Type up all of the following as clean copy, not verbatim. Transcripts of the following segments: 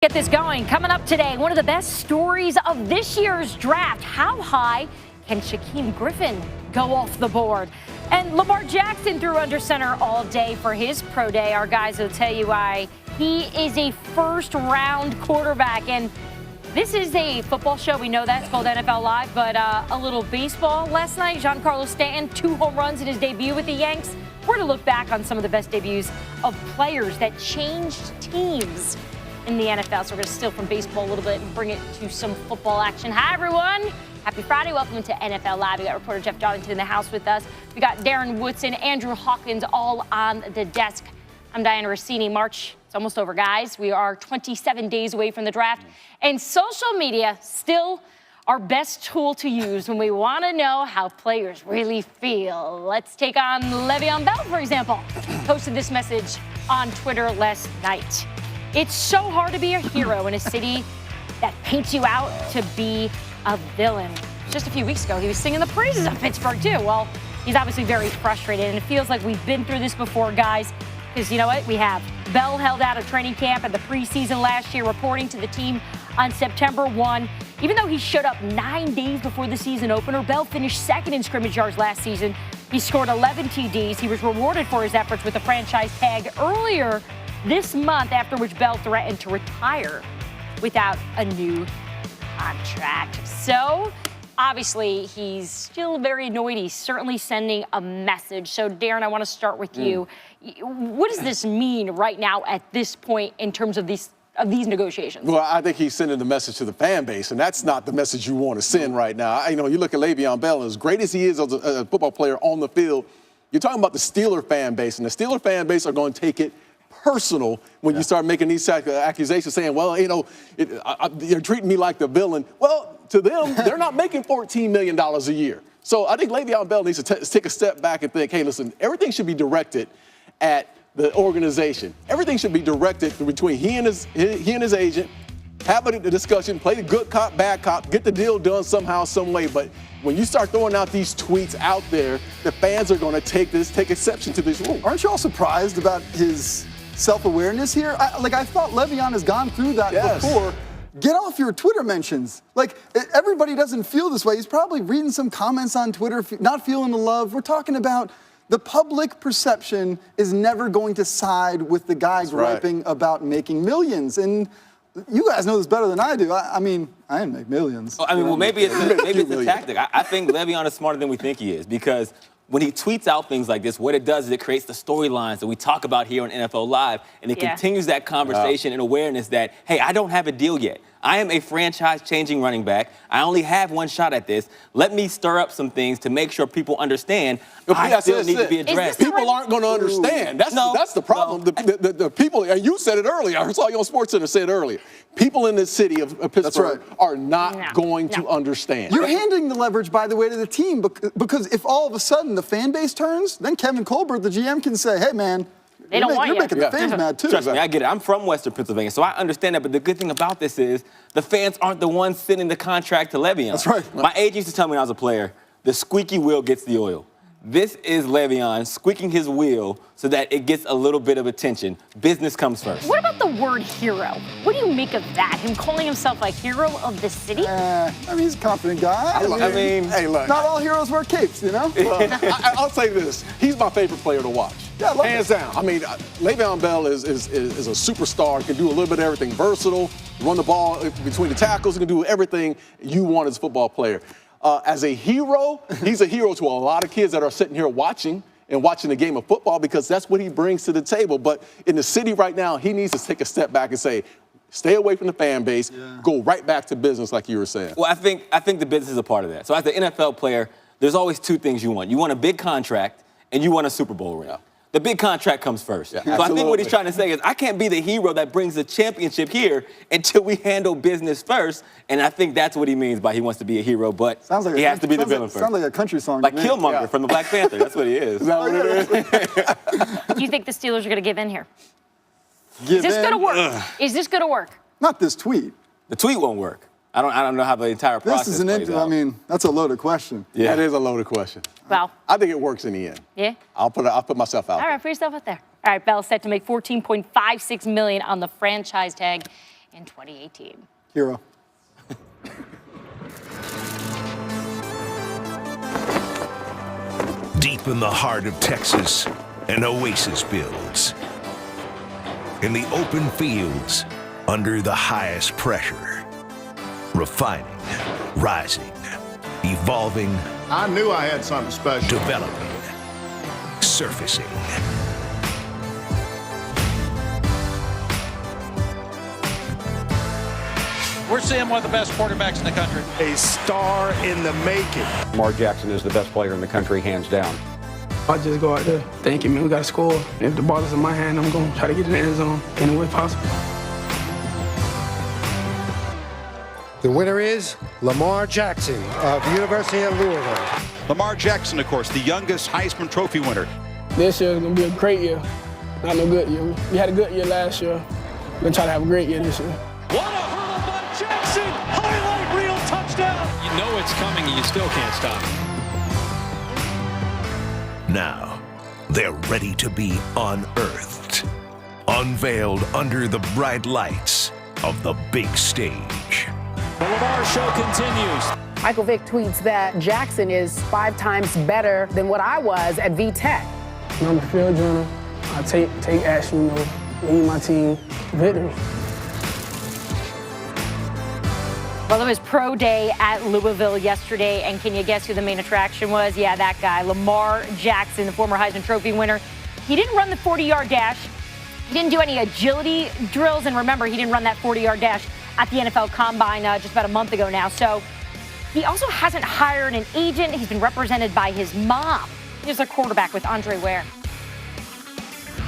Get this going. Coming up today, one of the best stories of this year's draft. How high can Shaquem Griffin go off the board? And Lamar Jackson threw under center all day for his pro day. Our guys will tell you why he is a first-round quarterback. And this is a football show. We know that. It's called NFL Live. But a little baseball last night. Giancarlo Stanton, 2 home runs in his debut with the Yanks. We're going to look back on some of the best debuts of players that changed teams in the NFL. So we're going to steal from baseball a little bit and bring it to some football action. Hi, everyone. Happy Friday. Welcome to NFL Live. We got reporter Jeff Jonington in the house with us. We got Darren Woodson, Andrew Hawkins all on the desk. I'm Diana Rossini. March, it's almost over, guys. We are 27 days away from the draft. And social media still our best tool to use when we want to know how players really feel. Let's take on Le'Veon Bell, for example. Posted this message on Twitter last night. It's so hard to be a hero in a city that paints you out to be a villain. Just a few weeks ago, he was singing the praises of Pittsburgh, too. Well, he's obviously very frustrated, and it feels like we've been through this before, guys, because you know what? We have. Bell held out of training camp at the preseason last year, reporting to the team on September 1. Even though he showed up 9 days before the season opener, Bell finished second in scrimmage yards last season. He scored 11 TDs. He was rewarded for his efforts with a franchise tag earlier this month, after which Bell threatened to retire without a new contract. So, obviously, he's still very annoyed. He's certainly sending a message. So, Darren, I want to start with you. What does this mean right now at this point in terms of these negotiations? Well, I think he's sending the message to the fan base, and that's not the message you want to send right now. You look at Le'Veon Bell, as great as he is as a football player on the field, you're talking about the Steeler fan base, and the Steeler fan base are going to take it personal when you start making these accusations saying, well, you're treating me like the villain. Well, to them, they're not making $14 million a year. So I think Le'Veon Bell needs to take a step back and think, hey, listen, everything should be directed at the organization. Everything should be directed between he and his agent, have a discussion, play the good cop, bad cop, get the deal done somehow, some way. But when you start throwing out these tweets out there, the fans are going to take exception to this rule. Aren't you all surprised about his self-awareness here? I thought Le'Veon has gone through that before. Get off your Twitter mentions. Everybody doesn't feel this way. He's probably reading some comments on Twitter, not feeling the love. We're talking about the public perception is never going to side with the guy griping about making millions. And you guys know this better than I do. I didn't make millions. Well, maybe it's a tactic. I think Le'Veon is smarter than we think he is, because when he tweets out things like this, what it does is it creates the storylines that we talk about here on NFL Live, and it continues that conversation and awareness that, hey, I don't have a deal yet. I am a franchise-changing running back. I only have one shot at this. Let me stir up some things to make sure people understand I still need to be addressed. People aren't going to understand. That's the problem. The people, and you said it earlier. I saw you on SportsCenter say it earlier. People in the city of Pittsburgh are not going to understand. You're handing the leverage, by the way, to the team, because if all of a sudden the fan base turns, then Kevin Colbert, the GM, can say, hey, man, you're making the fans mad, too. Trust me, I get it. I'm from Western Pennsylvania, so I understand that. But the good thing about this is the fans aren't the ones sending the contract to Le'Veon. That's right. My agent used to tell me when I was a player, the squeaky wheel gets the oil. This is Le'Veon squeaking his wheel so that it gets a little bit of attention. Business comes first. What about the word hero? What do you make of that? Him calling himself a hero of the city? He's a confident guy. Hey, look. Not all heroes wear capes, you know? I'll say this. He's my favorite player to watch. Yeah, hands down. Le'Veon Bell is a superstar. Can do a little bit of everything. Versatile, run the ball between the tackles. He can do everything you want as a football player. As a hero, he's a hero to a lot of kids that are sitting here watching the game of football, because that's what he brings to the table. But in the city right now, he needs to take a step back and say, stay away from the fan base, go right back to business like you were saying. Well, I think the business is a part of that. So as an NFL player, there's always 2 things you want. You want a big contract, and you want a Super Bowl ring. The big contract comes first. So I think what he's trying to say is, I can't be the hero that brings the championship here until we handle business first. And I think that's what he means by he wants to be a hero, but he has to be the villain first. Sounds like a country song. Like Killmonger from the Black Panther. That's what he is. Is that what it is? Do you think the Steelers are going to give in here? Is this going to work? Is this going to work? Not this tweet. The tweet won't work. I don't know how the entire process plays out. That's a loaded question. Yeah, that is a loaded question. Well, I think it works in the end. Yeah? I'll put myself out there. All right, put yourself out there. All right, Bell set to make $14.56 million on the franchise tag in 2018. Hero. Deep in the heart of Texas, an oasis builds. In the open fields, under the highest pressure. Refining, rising, evolving. I knew I had something special. Developing, surfacing. We're seeing one of the best quarterbacks in the country. A star in the making. Lamar Jackson is the best player in the country, hands down. I just go out there thinking, man, we got to score. If the ball is in my hand, I'm going to try to get in the end zone any way possible. The winner is Lamar Jackson of the University of Louisville. Lamar Jackson, of course, the youngest Heisman Trophy winner. This year is going to be a great year, not no good year. We had a good year last year. We're going to try to have a great year this year. What a hurdle by Jackson! Highlight reel touchdown! You know it's coming and you still can't stop it. Now, they're ready to be unearthed, unveiled under the bright lights of the big stage. The Lamar show continues. Michael Vick tweets that Jackson is 5 times better than what I was at VTech. I'm the field journal. I take action, lead my team to victory. Well, it was pro day at Louisville yesterday, and can you guess who the main attraction was? Yeah, that guy, Lamar Jackson, the former Heisman Trophy winner. He didn't run the 40-yard dash. He didn't do any agility drills, and remember, he didn't run that 40-yard dash at the NFL Combine just about a month ago now. So he also hasn't hired an agent. He's been represented by his mom. Here's a quarterback with Andre Ware.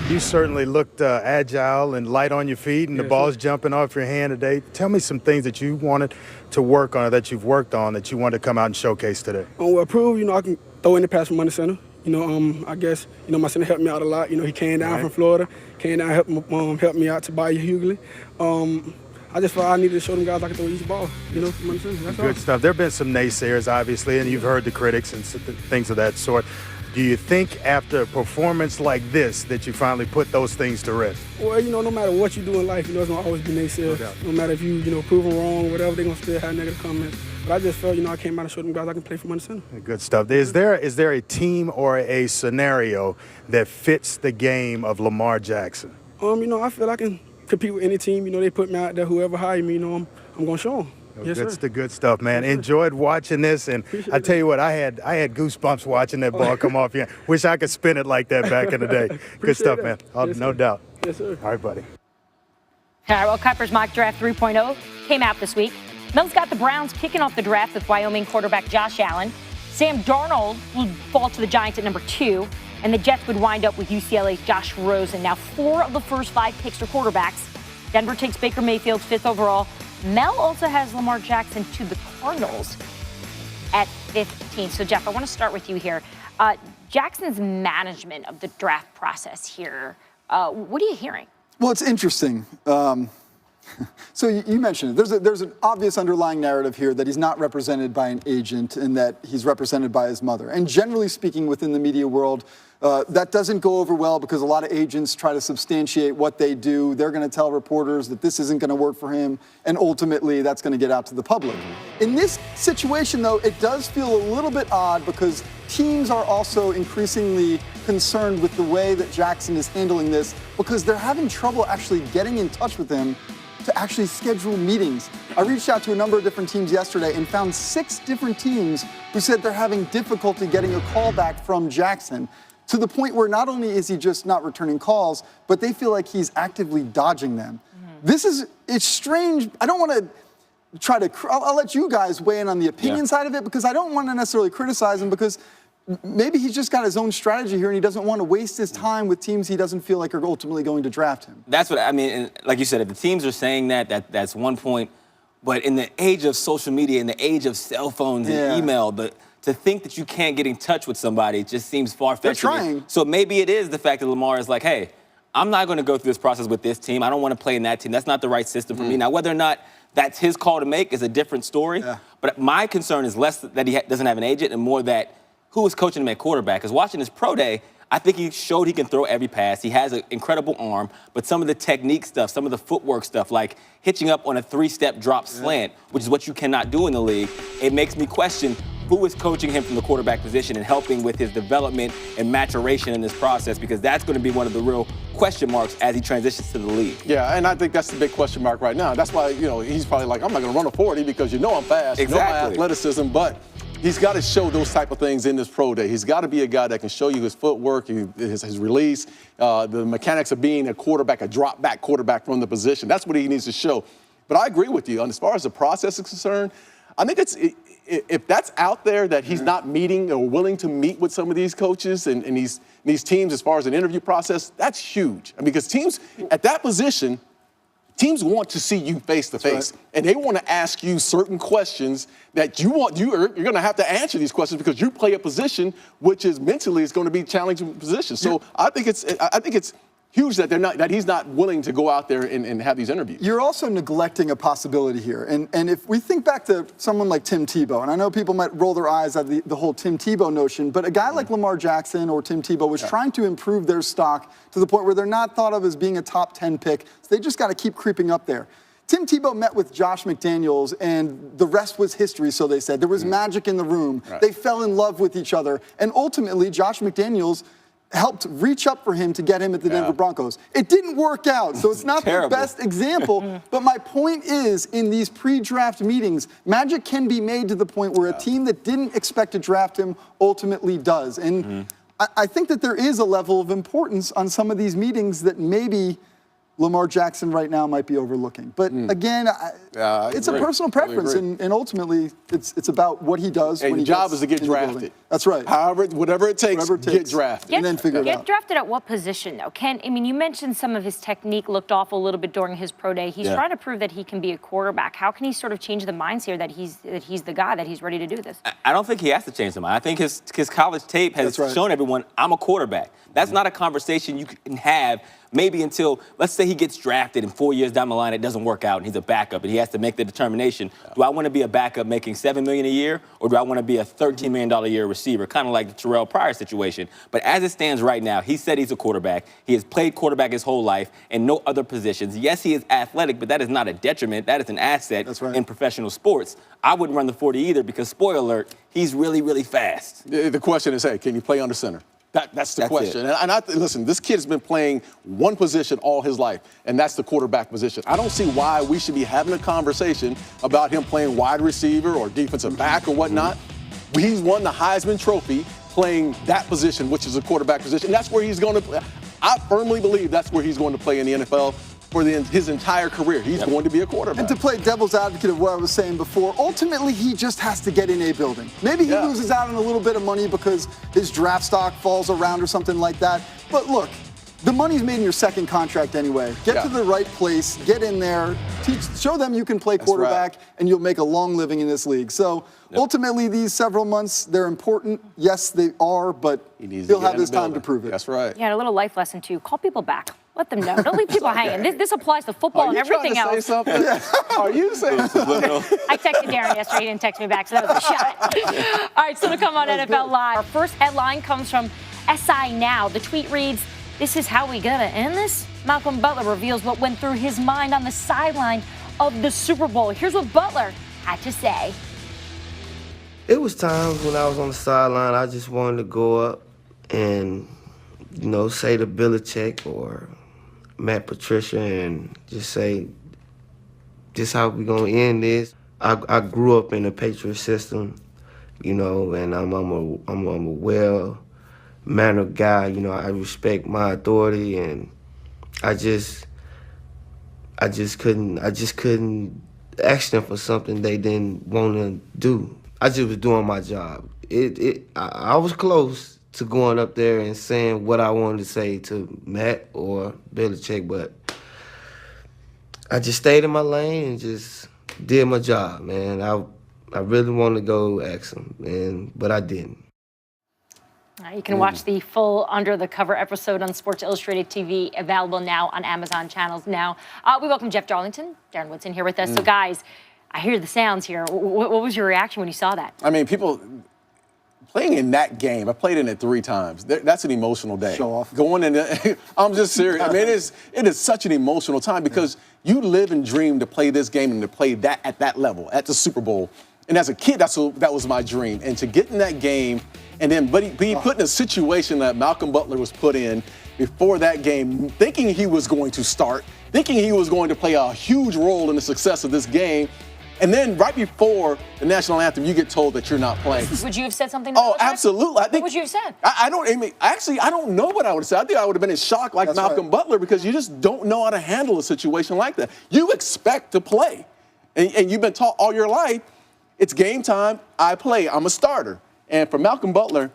You certainly looked agile and light on your feet, and the ball's jumping off your hand today. Tell me some things that you wanted to work on, or that you've worked on, that you want to come out and showcase today. Well, prove, I can throw in the pass from under center. I guess, my center helped me out a lot. He came down from Florida, came down, helped me out to Bayou Hughley. I just felt I needed to show them guys I can throw each ball, from under center. That's Good stuff. There have been some naysayers, obviously, and you've heard the critics and things of that sort. Do you think after a performance like this that you finally put those things to rest? Well, no matter what you do in life, it's going to always be naysayers. No matter if you, prove them wrong or whatever, they're going to still have negative comments. But I just felt, I came out and showed them guys I can play from under center. Good stuff. Is there a team or a scenario that fits the game of Lamar Jackson? I feel I can compete with any team. They put me out there, whoever hire me, I'm going to show them. Yes, That's sir. the good stuff, man. Enjoyed watching this, and I tell you what, I had goosebumps watching that ball come off. Yeah, wish I could spin it like that back in the day. Good stuff, man. Yes, no doubt. Yes, sir. All right, buddy. All right, well, Kuiper's mock draft 3.0 came out this week. Mel's got the Browns kicking off the draft with Wyoming quarterback Josh Allen. Sam Darnold will fall to the Giants at number 2, and the Jets would wind up with UCLA's Josh Rosen. Now, 4 of the first 5 picks are quarterbacks. Denver takes Baker Mayfield 5th overall. Mel also has Lamar Jackson to the Cardinals at 15. So, Jeff, I want to start with you here. Jackson's management of the draft process here, what are you hearing? Well, it's interesting. So you mentioned it. There's an obvious underlying narrative here that he's not represented by an agent and that he's represented by his mother. And generally speaking, within the media world, that doesn't go over well because a lot of agents try to substantiate what they do. They're going to tell reporters that this isn't going to work for him, and ultimately that's going to get out to the public. In this situation, though, it does feel a little bit odd because teams are also increasingly concerned with the way that Jackson is handling this because they're having trouble actually getting in touch with him to actually schedule meetings. I reached out to a number of different teams yesterday and found 6 different teams who said they're having difficulty getting a call back from Jackson, to the point where not only is he just not returning calls, but they feel like he's actively dodging them. It's strange. I don't want to try to, I'll let you guys weigh in on the opinion side of it because I don't want to necessarily criticize him because maybe he's just got his own strategy here and he doesn't want to waste his time with teams he doesn't feel like are ultimately going to draft him. That's what I mean. And like you said, if the teams are saying that's one point. But in the age of social media, in the age of cell phones and email, to think that you can't get in touch with somebody just seems far-fetched. They're trying. So maybe it is the fact that Lamar is like, hey, I'm not going to go through this process with this team. I don't want to play in that team. That's not the right system for me. Now, whether or not that's his call to make is a different story. Yeah. But my concern is less that he doesn't have an agent and more that who is coaching him at quarterback. Because watching his pro day, I think he showed he can throw every pass. He has an incredible arm, but some of the technique stuff, some of the footwork stuff, like hitching up on a 3-step drop slant, which is what you cannot do in the league, it makes me question who is coaching him from the quarterback position and helping with his development and maturation in this process, because that's going to be one of the real question marks as he transitions to the league. Yeah, and I think that's the big question mark right now. That's why, he's probably like, I'm not going to run a 40 because I'm fast, exactly. my athleticism, but he's got to show those type of things in this pro day. He's got to be a guy that can show you his footwork, his release, the mechanics of being a quarterback, a drop-back quarterback from the position. That's what he needs to show. But I agree with you. As far as the process is concerned, I think if that's out there that he's not meeting or willing to meet with some of these coaches and these teams as far as an interview process, that's huge. Because teams at that position, teams want to see you face to face, and they want to ask you certain questions that you're going to have to answer these questions because you play a position which is mentally is going to be a challenging position. So I think it's huge that he's not willing to go out there and have these interviews. You're also neglecting a possibility here. And if we think back to someone like Tim Tebow, and I know people might roll their eyes at the whole Tim Tebow notion, but a guy like Lamar Jackson or Tim Tebow was trying to improve their stock to the point where they're not thought of as being a top 10 pick. So they just got to keep creeping up there. Tim Tebow met with Josh McDaniels, and the rest was history, so they said. There was magic in the room. Right. They fell in love with each other. And ultimately, Josh McDaniels helped reach up for him to get him at the Denver Broncos. It didn't work out, so it's not the best example. But my point is, in these pre-draft meetings, magic can be made to the point where a team that didn't expect to draft him ultimately does. And I think that there is a level of importance on some of these meetings that maybe Lamar Jackson right now might be overlooking. But again, it's a personal preference, and ultimately it's about what he does. And when your job is to get drafted. That's right. Whatever it takes, get drafted. And then figure it out. Get drafted at what position, though? You mentioned some of his technique looked off a little bit during his pro day. He's trying to prove that he can be a quarterback. How can he sort of change the minds here that he's the guy, that he's ready to do this? I don't think he has to change the mind. I think his college tape has shown everyone, I'm a quarterback. That's not a conversation you can have maybe until, let's say he gets drafted and 4 years down the line it doesn't work out and he's a backup and he has to make the determination, do I want to be a backup making $7 million a year, or do I want to be a $13 million a year receiver, kind of like the Terrell Pryor situation? But as it stands right now, he said he's a quarterback. He has played quarterback his whole life and no other positions. Yes, he is athletic, but that is not a detriment. That is an asset in professional sports. I wouldn't run the 40 either because, spoiler alert, he's really, really fast. The question is, hey, can you play under center? That's the question. Listen, this kid has been playing one position all his life, and that's the quarterback position. I don't see why we should be having a conversation about him playing wide receiver or defensive back or whatnot. He's won the Heisman Trophy playing that position, which is a quarterback position. That's where he's going to play. I firmly believe that's where he's going to play in the NFL for his entire career. He's going to be a quarterback. And to play devil's advocate of what I was saying before, ultimately he just has to get in a building. Maybe he loses out on a little bit of money because his draft stock falls around or something like that. But look, the money's made in your second contract anyway. Get to the right place, get in there, show them you can play quarterback, and you'll make a long living in this league. So ultimately, these several months, they're important. Yes, they are, but he'll have his time to prove it. That's right. Yeah, a little life lesson, too. Call people back. Let them know. Don't leave people hanging. This applies to football and everything else. Are you trying to say something? Are you saying something? I texted Darren yesterday. He didn't text me back, so that was a shot. All right, so to come on NFL Live. Our first headline comes from SI Now. The tweet reads, "This is how we gotta end this?" Malcolm Butler reveals what went through his mind on the sideline of the Super Bowl. Here's what Butler had to say. It was times when I was on the sideline, I just wanted to go up and, say to Belichick or Matt Patricia and just say, this how we gonna end this. I grew up in the Patriot system, and I'm a well-mannered guy. I respect my authority, and I just couldn't ask them for something they didn't want to do. I just was doing my job. I was close to going up there and saying what I wanted to say to Matt or Belichick, but I just stayed in my lane and just did my job, man. I really wanted to go ask him, but I didn't. You can watch the full Under the Cover episode on Sports Illustrated TV, available now on Amazon channels now. We welcome Jeff Darlington, Darren Woodson here with us. So, guys, I hear the sounds here. What was your reaction when you saw that? I mean, people, playing in that game, I played in it 3 times. That's an emotional day. Show off. Going in, I'm just serious. I mean, it is such an emotional time because you live and dream to play this game and to play that at that level, at the Super Bowl. And as a kid, that was my dream. And to get in that game and then be put in a situation that Malcolm Butler was put in before that game, thinking he was going to start, thinking he was going to play a huge role in the success of this game. And then right before the national anthem, you get told that you're not playing. Would you have said something to Oh, Belichick? absolutely. What would you have said? I don't know what I would have said. I think I would have been in shock like Malcolm Butler because you just don't know how to handle a situation like that. You expect to play. And you've been taught all your life, it's game time, I play, I'm a starter. And for Malcolm Butler,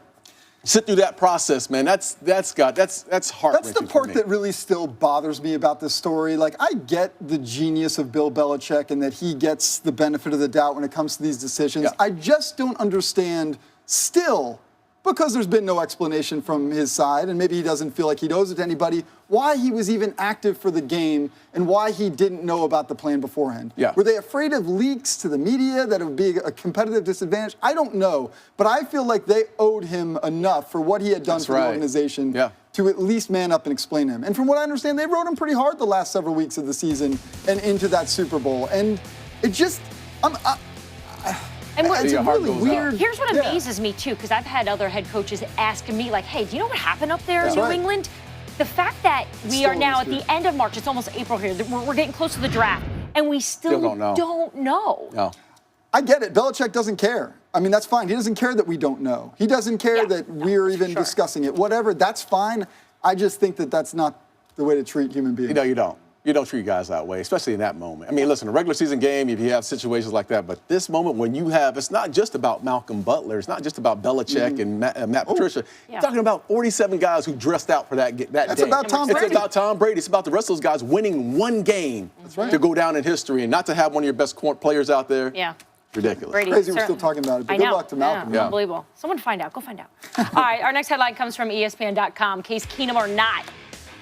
sit through that process, man. That's heart-wrenching. That's the part that really still bothers me about this story. Like, I get the genius of Bill Belichick and that he gets the benefit of the doubt when it comes to these decisions. Yeah. I just don't understand still, because there's been no explanation from his side, and maybe he doesn't feel like he owes it to anybody, why he was even active for the game and why he didn't know about the plan beforehand. Yeah. Were they afraid of leaks to the media that it would be a competitive disadvantage? I don't know, but I feel like they owed him enough for what he had done for the organization to at least man up and explain him. And from what I understand, they rode him pretty hard the last several weeks of the season and into that Super Bowl. And it just, and it's really weird. Here's what amazes me, too, because I've had other head coaches asking me, like, hey, do you know what happened up there in New England? The fact that we are now at the end of March, it's almost April here, we're getting close to the draft, and we still don't know. No. I get it. Belichick doesn't care. I mean, that's fine. He doesn't care that we don't know. He doesn't care that we're even discussing it. Whatever, that's fine. I just think that that's not the way to treat human beings. You don't. You don't treat guys that way, especially in that moment. I mean, listen, a regular season game, if you have situations like that, but this moment when you have, it's not just about Malcolm Butler, it's not just about Belichick and Matt Patricia. You're talking about 47 guys who dressed out for that day. That's about Tom Brady. It's about Tom Brady. It's about the rest of those guys winning one game to go down in history and not to have one of your best players out there. Yeah. Ridiculous. Crazy we're still talking about it, but good luck to Malcolm. Yeah. Unbelievable. Someone find out. Go find out. All right, our next headline comes from ESPN.com. Case Keenum or not,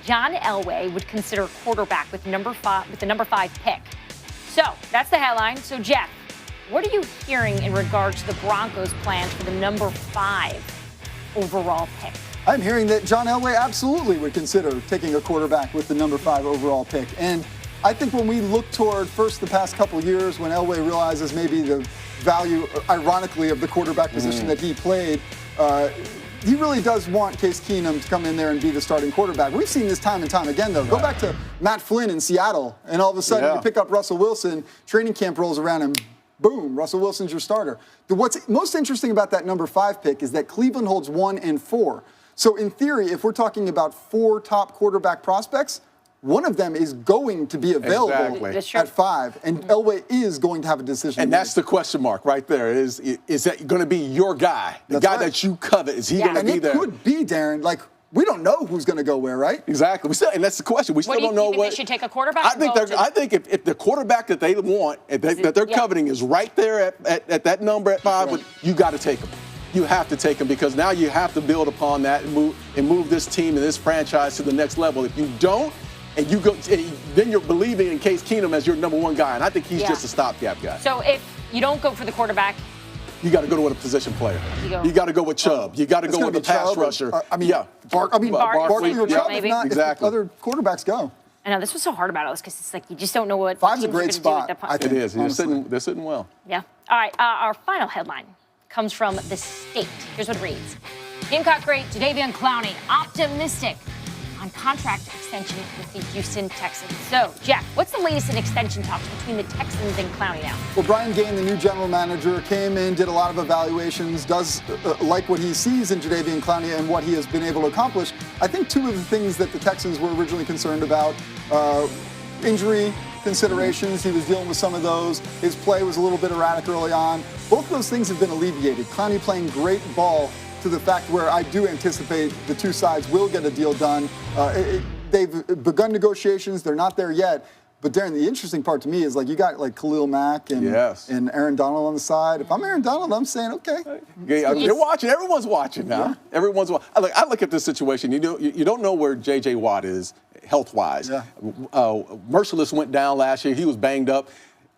John Elway would consider quarterback with the number 5 pick. So that's the headline. So Jeff, what are you hearing in regards to the Broncos' plans for the number 5 overall pick? I'm hearing that John Elway absolutely would consider taking a quarterback with the number 5 overall pick. And I think when we look toward first the past couple of years when Elway realizes maybe the value, ironically, of the quarterback position that he played, he really does want Case Keenum to come in there and be the starting quarterback. We've seen this time and time again, though. Go back to Matt Flynn in Seattle, and all of a sudden you pick up Russell Wilson, training camp rolls around, and boom, Russell Wilson's your starter. What's most interesting about that number 5 pick is that Cleveland holds 1 and 4. So in theory, if we're talking about 4 top quarterback prospects, one of them is going to be available at 5, and Elway is going to have a decision. And that's the question mark right there. Is that going to be your guy, the guy that you covet? Is he going to be there? And it could be, Darren. Like, we don't know who's going to go where, right? Exactly. And that's the question. We still don't know what. They should take a quarterback. I think if the quarterback that they want, that they're coveting, is right there at that number at 5, you got to take him. You have to take him because now you have to build upon that and move this team and this franchise to the next level. If you don't, and you go, then you're believing in Case Keenum as your number 1 guy, and I think he's just a stopgap guy. So if you don't go for the quarterback, you got to go with a position player. You got to go with Chubb. You got to go with a pass rusher. Barkley or Chubb, maybe. If other quarterbacks go. I know this was so hard about all this because it's like you just don't know what 5's a great spot. It is. They're sitting well. Yeah. All right. Our final headline comes from The State. Here's what it reads: Gamecock great Jadeveon Clowney optimistic on contract extension with the Houston Texans. So, Jeff, what's the latest in extension talks between the Texans and Clowney now? Well, Brian Gaine, the new general manager, came in, did a lot of evaluations, does like what he sees in Jadeveon Clowney and what he has been able to accomplish. I think 2 of the things that the Texans were originally concerned about, injury considerations, he was dealing with some of those. His play was a little bit erratic early on. Both those things have been alleviated. Clowney playing great ball, to the fact where I do anticipate the 2 sides will get a deal done. They've begun negotiations. They're not there yet. But, Darren, the interesting part to me is, like, you got, like, Khalil Mack and Aaron Donald on the side. If I'm Aaron Donald, I'm saying, okay. They're watching. Everyone's watching now. Yeah. Everyone's watching. I look at this situation. You don't know where J.J. Watt is health-wise. Yeah. Merciless went down last year. He was banged up.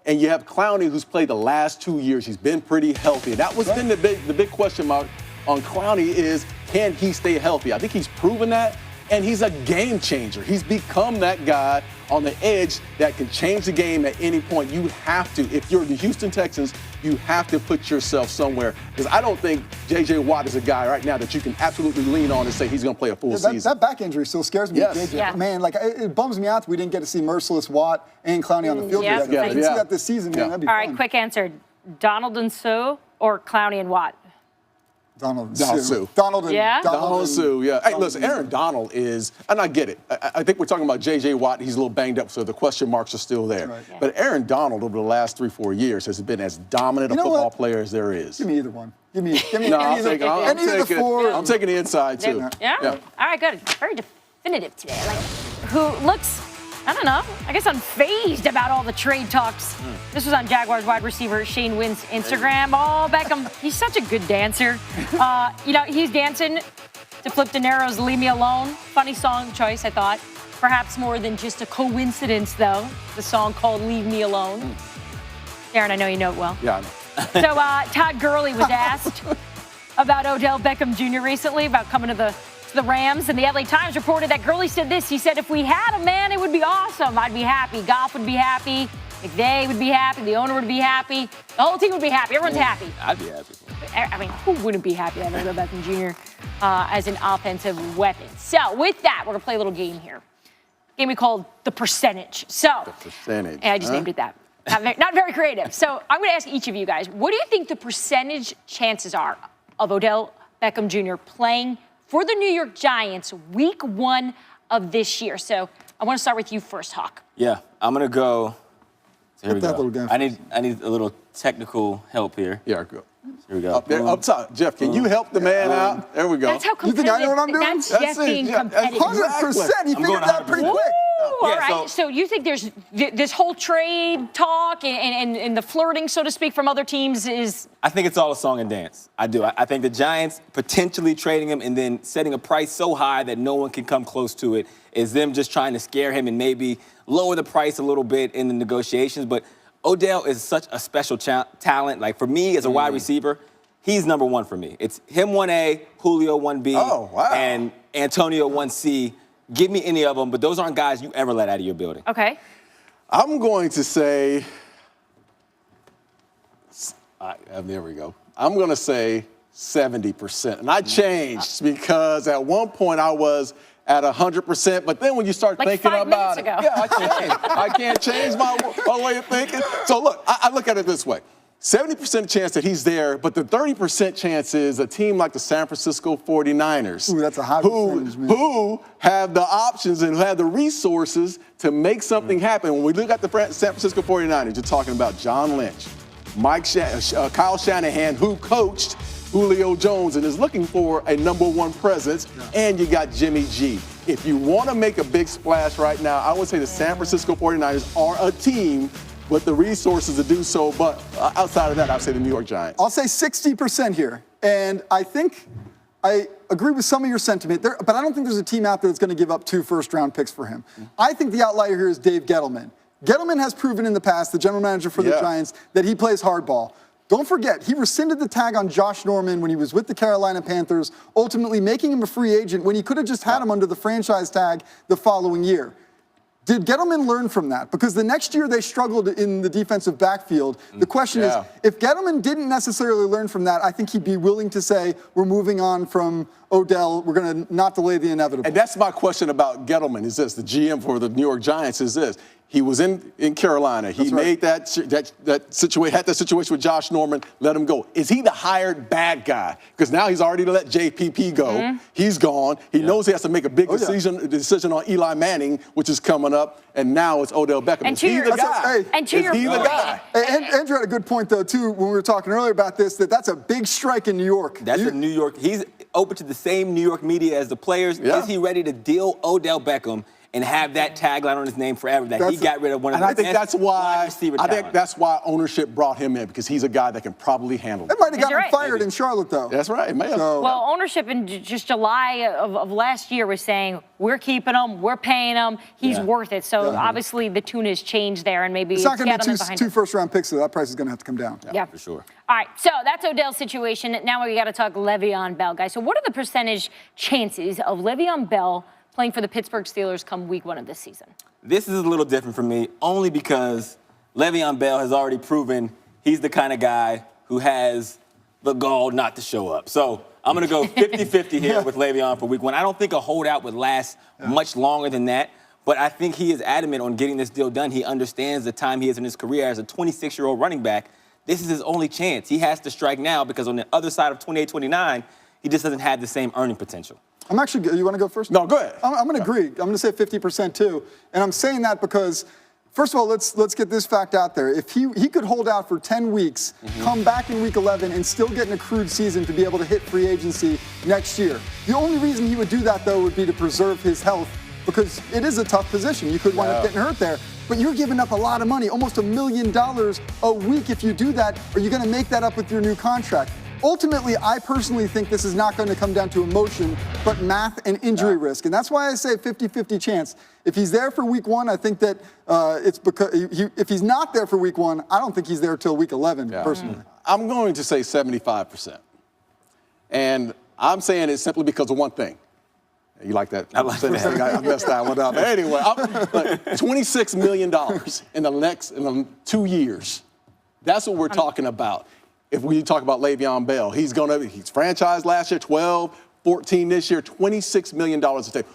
And you have Clowney, who's played the last 2 years. He's been pretty healthy. That was been the big question mark on Clowney is, can he stay healthy? I think he's proven that, and he's a game changer. He's become that guy on the edge that can change the game at any point. You have to, if you're the Houston Texans, you have to put yourself somewhere. Because I don't think J.J. Watt is a guy right now that you can absolutely lean on and say he's going to play a full season. That back injury still scares me. Yes. J.J. Yeah. Man, like, it bums me out that we didn't get to see Merciless Watt and Clowney on the field Yeah. together. If we can Yeah. see that this season, man, that'd be All fun. right, quick answer. Donald and Sue or Clowney and Watt? Donald and Donald Sue. Sue. Donald and Yeah? Donald and Sue, yeah. Hey, Donald listen, and- Aaron Donald is, and I get it. I think we're talking about J.J. Watt. He's a little banged up, so the question marks are still there. Right. Yeah. But Aaron Donald, over the last 3-4 years, has been as dominant a You know football what? player as there is. Give me either one. Give me No, any of the four. I'm taking the inside, too. Yeah? All right, good. Very definitive today. Like, who looks, I don't know, I guess unfazed about all the trade talks. This was on Jaguars wide receiver Shane Wynn's Instagram. Oh, Beckham, he's such a good dancer. He's dancing to Flip De Niro's Leave Me Alone. Funny song choice, I thought. Perhaps more than just a coincidence, though. The song called Leave Me Alone. Aaron, I know you know it well. Yeah, I know. So Todd Gurley was asked about Odell Beckham Jr. recently, about coming to the Rams, and the LA Times reported that Gurley said this. He said, if we had a man, it would be awesome. I'd be happy. Goff would be happy. McVay would be happy. The owner would be happy. The whole team would be happy. Everyone's happy. I'd be happy. I mean, who wouldn't be happy to have Odell Beckham Jr. As an offensive weapon? So with that, we're going to play a little game here. A game we called The Percentage. So, The percentage. and I just named it that. Not very creative. So I'm going to ask each of you guys, what do you think the percentage chances are of Odell Beckham Jr. playing for the New York Giants week 1 of this year? So I want to start with you first, Hawk. Yeah, I'm going to go. So here we Put that go. little down I need a little technical help here. Yeah, go. Here we go. Up there, up top. Jeff, can you help the man out? There we go. That's how You competitive. think I know what I'm doing? That's That's Jeff it, being yeah, that's competitive. 100%. He I'm figured going it out pretty 100%. quick. All Yeah, right. So you think there's this whole trade talk and the flirting, so to speak, from other teams is? I think it's all a song and dance. I do. I think the Giants potentially trading him and then setting a price so high that no one can come close to it is them just trying to scare him and maybe lower the price a little bit in the negotiations. But Odell is such a special talent. Like, for me as a wide receiver, he's number 1 for me. It's him 1A, Julio 1B, and Antonio 1C. Give me any of them, but those aren't guys you ever let out of your building. Okay. I'm going to say, there we go. I'm going to say 70%. And I changed because at one point I was at 100%, but then when you start Like thinking 5 about minutes it, ago. yeah, I changed. I can't change my way of thinking. So look, I look at it this way. 70% chance that he's there, but the 30% chance is a team like the San Francisco 49ers. Ooh, that's a high percentage, man. Who have the options and who have the resources to make something happen. When we look at the San Francisco 49ers, you're talking about John Lynch, Kyle Shanahan, who coached Julio Jones and is looking for a number 1 presence, and you got Jimmy G. If you want to make a big splash right now, I would say the San Francisco 49ers are a team with the resources to do so, but outside of that, I'd say the New York Giants. I'll say 60% here. And I think I agree with some of your sentiment there, but I don't think there's a team out there that's going to give up 2 first-round picks for him. I think the outlier here is Dave Gettleman. Gettleman has proven in the past, the general manager for the Giants, that he plays hardball. Don't forget, he rescinded the tag on Josh Norman when he was with the Carolina Panthers, ultimately making him a free agent when he could have just had him under the franchise tag the following year. Did Gettleman learn from that? Because the next year they struggled in the defensive backfield. The question is, if Gettleman didn't necessarily learn from that, I think he'd be willing to say, we're moving on from Odell. We're going to not delay the inevitable. And that's my question about Gettleman is this, the GM for the New York Giants is this. He was in Carolina. He made that situation, had that situation with Josh Norman, let him go. Is he the hired bad guy? Because now he's already let JPP go. He's gone. He knows he has to make a big decision on Eli Manning, which is coming up, and now it's Odell Beckham. And is he the guy? And to your point. And Andrew had a good point, though, too, when we were talking earlier about this, that's a big strike in New York. That's in New York. He's open to the same New York media as the players. Is he ready to deal Odell Beckham and have that tagline on his name forever that he got rid of one of the best wide receiver I think that's why ownership brought him in, because he's a guy that can probably handle it. It might have gotten him fired in Charlotte, though. That's right. It may have. Well, ownership in just July of last year was saying, we're keeping him, we're paying him, he's worth it. So obviously the tune has changed there, and maybe it's not going to be two first-round picks, so that price is going to have to come down. Yeah, for sure. All right, so that's Odell's situation. Now we got to talk Le'Veon Bell, guys. So what are the percentage chances of Le'Veon Bell playing for the Pittsburgh Steelers come week 1 of this season? This is a little different for me, only because Le'Veon Bell has already proven he's the kind of guy who has the gall not to show up. So I'm going to go 50-50 here with Le'Veon for week 1. I don't think a holdout would last much longer than that, but I think he is adamant on getting this deal done. He understands the time he is in his career as a 26-year-old running back. This is his only chance. He has to strike now, because on the other side of 28-29, he just doesn't have the same earning potential. I'm actually, you want to go first? No, go ahead. I'm going to agree. I'm going to say 50% too. And I'm saying that because, first of all, let's get this fact out there. If he could hold out for 10 weeks, come back in week 11, and still get an accrued season to be able to hit free agency next year. The only reason he would do that, though, would be to preserve his health, because it is a tough position. You could wind up getting hurt there. But you're giving up a lot of money, almost $1 million a week if you do that. Are you going to make that up with your new contract? Ultimately, I personally think this is not going to come down to emotion, but math and injury risk. And that's why I say 50-50 chance. If he's there for week 1, I think that it's because if he's not there for week 1, I don't think he's there till week 11, personally. I'm going to say 75%. And I'm saying it simply because of one thing. You like that? I like that. I messed that one up. Anyway, $26 million in the 2 years. That's what we're talking about. If we talk about Le'Veon Bell, he's franchised last year, 12, 14 this year, $26 million a take.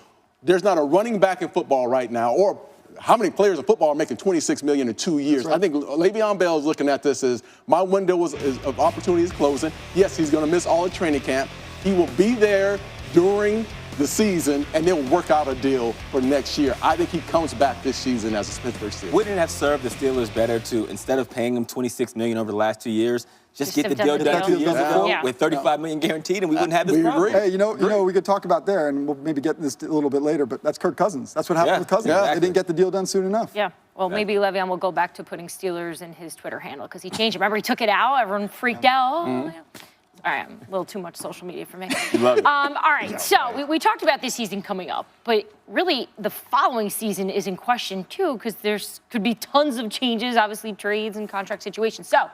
There's not a running back in football right now, or how many players in football are making $26 million in 2 years? Right. I think Le'Veon Bell is looking at this as my window of opportunity is closing. Yes, he's going to miss all of training camp. He will be there during the season, and they'll work out a deal for next year. I think he comes back this season as a Pittsburgh Steelers. Wouldn't it have served the Steelers better to, instead of paying him $26 million over the last 2 years, just get the deal done 2 years ago with $35 million guaranteed, and we wouldn't have this problem. Hey, you know, we could talk about there, and we'll maybe get this a little bit later, but that's Kirk Cousins. That's what happened with Cousins. They didn't get the deal done soon enough. Yeah. Well, maybe Le'Veon will go back to putting Steelers in his Twitter handle, because he changed it. Remember, he took it out. Everyone freaked out. All right, a little too much social media for me. Love it. All right, so we talked about this season coming up, but really the following season is in question too, because could be tons of changes, obviously trades and contract situations. So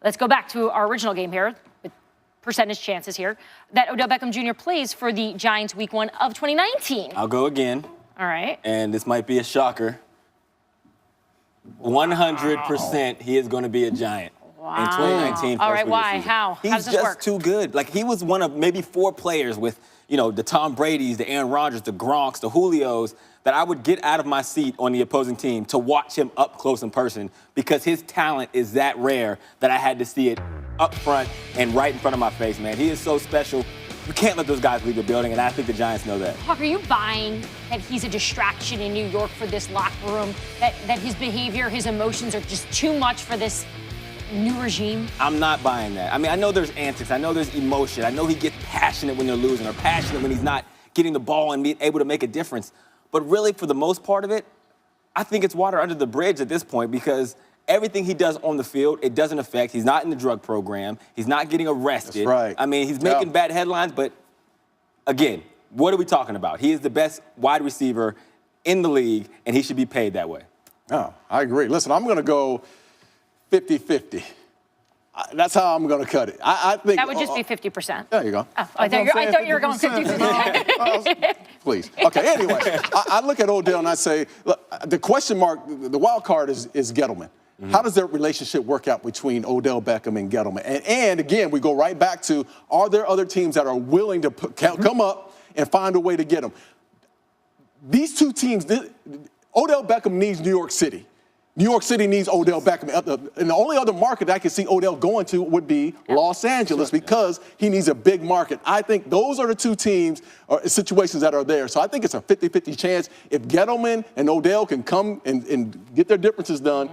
let's go back to our original game here, with percentage chances here, that Odell Beckham Jr. plays for the Giants week 1 of 2019. I'll go again. All right. And this might be a shocker. 100% he is going to be a Giant. Wow. In 2019. All right, why? How? He's How does this work? just too good. Like, he was one of maybe 4 players with, the Tom Brady's, the Aaron Rodgers, the Gronks, the Julios, that I would get out of my seat on the opposing team to watch him up close in person, because his talent is that rare that I had to see it up front and right in front of my face, man. He is so special. You can't let those guys leave the building, and I think the Giants know that. Hawk, are you buying that he's a distraction in New York for this locker room, that his behavior, his emotions are just too much for this new regime? I'm not buying that. I mean, I know there's antics. I know there's emotion. I know he gets passionate when they're losing, or passionate when he's not getting the ball and being able to make a difference. But really, for the most part of it, I think it's water under the bridge at this point, because everything he does on the field, it doesn't affect. He's not in the drug program. He's not getting arrested. That's right. I mean, he's making bad headlines, but again, what are we talking about? He is the best wide receiver in the league, and he should be paid that way. Oh, I agree. Listen, I'm going to go 50-50. That's how I'm going to cut it. I think that would just be 50%. There you go. Oh, I thought you were going 50%. Please. Okay, anyway, I look at Odell and I say, look, the question mark, the wild card is Gettleman. How does their relationship work out between Odell Beckham and Gettleman? And again, we go right back to, are there other teams that are willing to come up and find a way to get him? These two teams, Odell Beckham needs New York City. New York City needs Odell Beckham. And the only other market I can see Odell going to would be Los Angeles, because he needs a big market. I think those are the two teams or situations that are there. So I think it's a 50-50 chance. If Gettleman and Odell can come and get their differences done,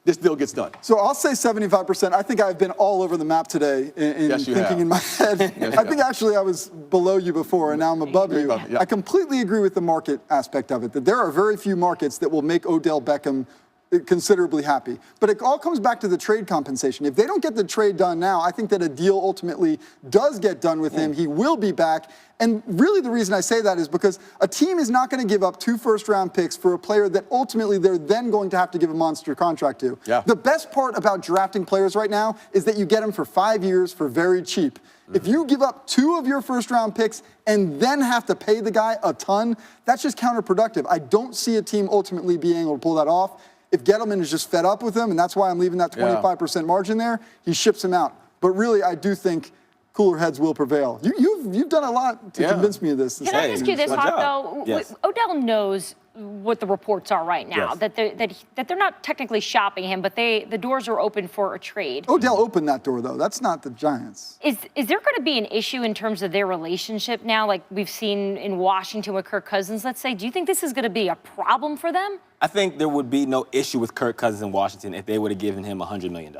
this deal gets done. So I'll say 75%. I think I've been all over the map today in thinking in my head. I think actually I was below you before, and now I'm above you. I completely agree with the market aspect of it, that there are very few markets that will make Odell Beckham considerably happy. But it all comes back to the trade compensation. If they don't get the trade done now, I think that a deal ultimately does get done with him. He will be back. And really the reason I say that is because a team is not going to give up 2 first-round picks for a player that ultimately they're then going to have to give a monster contract to. The best part about drafting players right now is that you get them for 5 years for very cheap. If you give up 2 of your first-round picks and then have to pay the guy a ton, that's just counterproductive. I don't see a team ultimately being able to pull that off. If Gettleman is just fed up with him, and that's why I'm leaving that 25% margin there, he ships him out. But really, I do think cooler heads will prevail. You've done a lot to convince me of this. Can I ask you this, Hawk, though? Yes. Odell knows what the reports are right now, that they're not technically shopping him, but the doors are open for a trade. Odell opened that door, though. That's not the Giants. Is there going to be an issue in terms of their relationship now, like we've seen in Washington with Kirk Cousins, let's say? Do you think this is going to be a problem for them? I think there would be no issue with Kirk Cousins in Washington if they would have given him $100 million.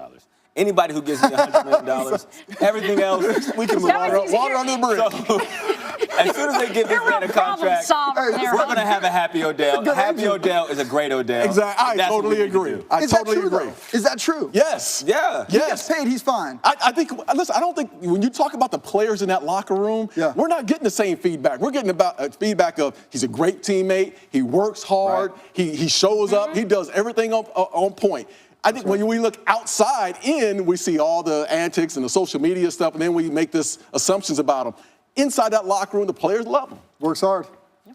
Anybody who gives me $100 million, everything else, we can move on. Water under the bridge. So, as soon as they give this man a contract, we're going to have a happy Odell. A happy Odell is a great Odell. Exactly. I totally agree. I totally agree. Is that true? Yes. Yeah. He gets paid, he's fine. I think, listen, I don't think when you talk about the players in that locker room, we're not getting the same feedback. We're getting about feedback of he's a great teammate, he works hard, he shows up, he does everything on point. I think when we look outside in, we see all the antics and the social media stuff, and then we make this assumptions about him. Inside that locker room, the players love him. Works hard.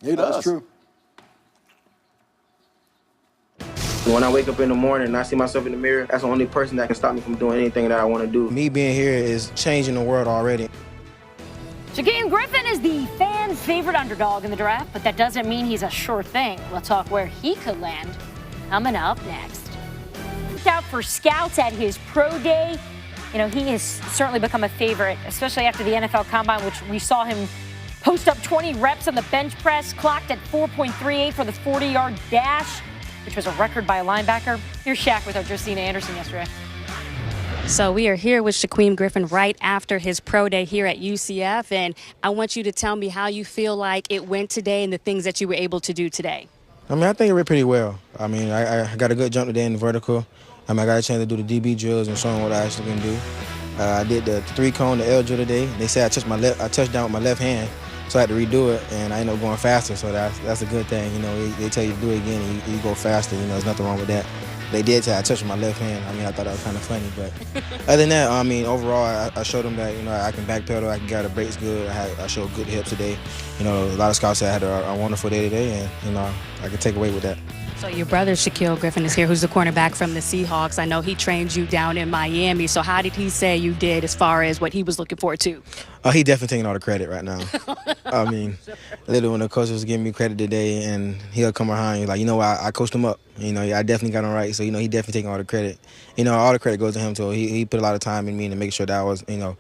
He does. That's true. When I wake up in the morning and I see myself in the mirror, that's the only person that can stop me from doing anything that I want to do. Me being here is changing the world already. Shaquem Griffin is the fans' favorite underdog in the draft, but that doesn't mean he's a sure thing. We'll talk where he could land coming up next. Out for scouts at his pro day. You know, he has certainly become a favorite, especially after the NFL Combine, which we saw him post up 20 reps on the bench press, clocked at 4.38 for the 40-yard dash, which was a record by a linebacker. Here's Shaq with our Josina Anderson yesterday. So we are here with Shaquem Griffin right after his pro day here at UCF, and I want you to tell me how you feel like it went today and the things that you were able to do today. I mean, I think it went pretty well. I mean, I got a good jump today in the vertical. I mean, I got a chance to do the DB drills and show them what I actually can do. I did the 3-cone, the L drill today. They said I touched down with my left hand, so I had to redo it, and I ended up going faster. So that's a good thing. You know, they tell you to do it again, and you go faster. You know, there's nothing wrong with that. They did say I touched with my left hand. I mean, I thought that was kind of funny, but other than that, I mean, overall, I showed them that, you know, I can backpedal, I can get the brakes good. I showed good hips today. You know, a lot of scouts said I had a wonderful day today, and, you know, I can take away with that. So your brother, Shaquille Griffin, is here, who's the cornerback from the Seahawks. I know he trained you down in Miami. So how did he say you did as far as what he was looking forward to? He definitely taking all the credit right now. I mean, literally when the coach was giving me credit today, and he'll come around, he's like, you know, I coached him up. You know, I definitely got him right. So, you know, he definitely taking all the credit. You know, all the credit goes to him. So he put a lot of time in me to make sure that I was, you know,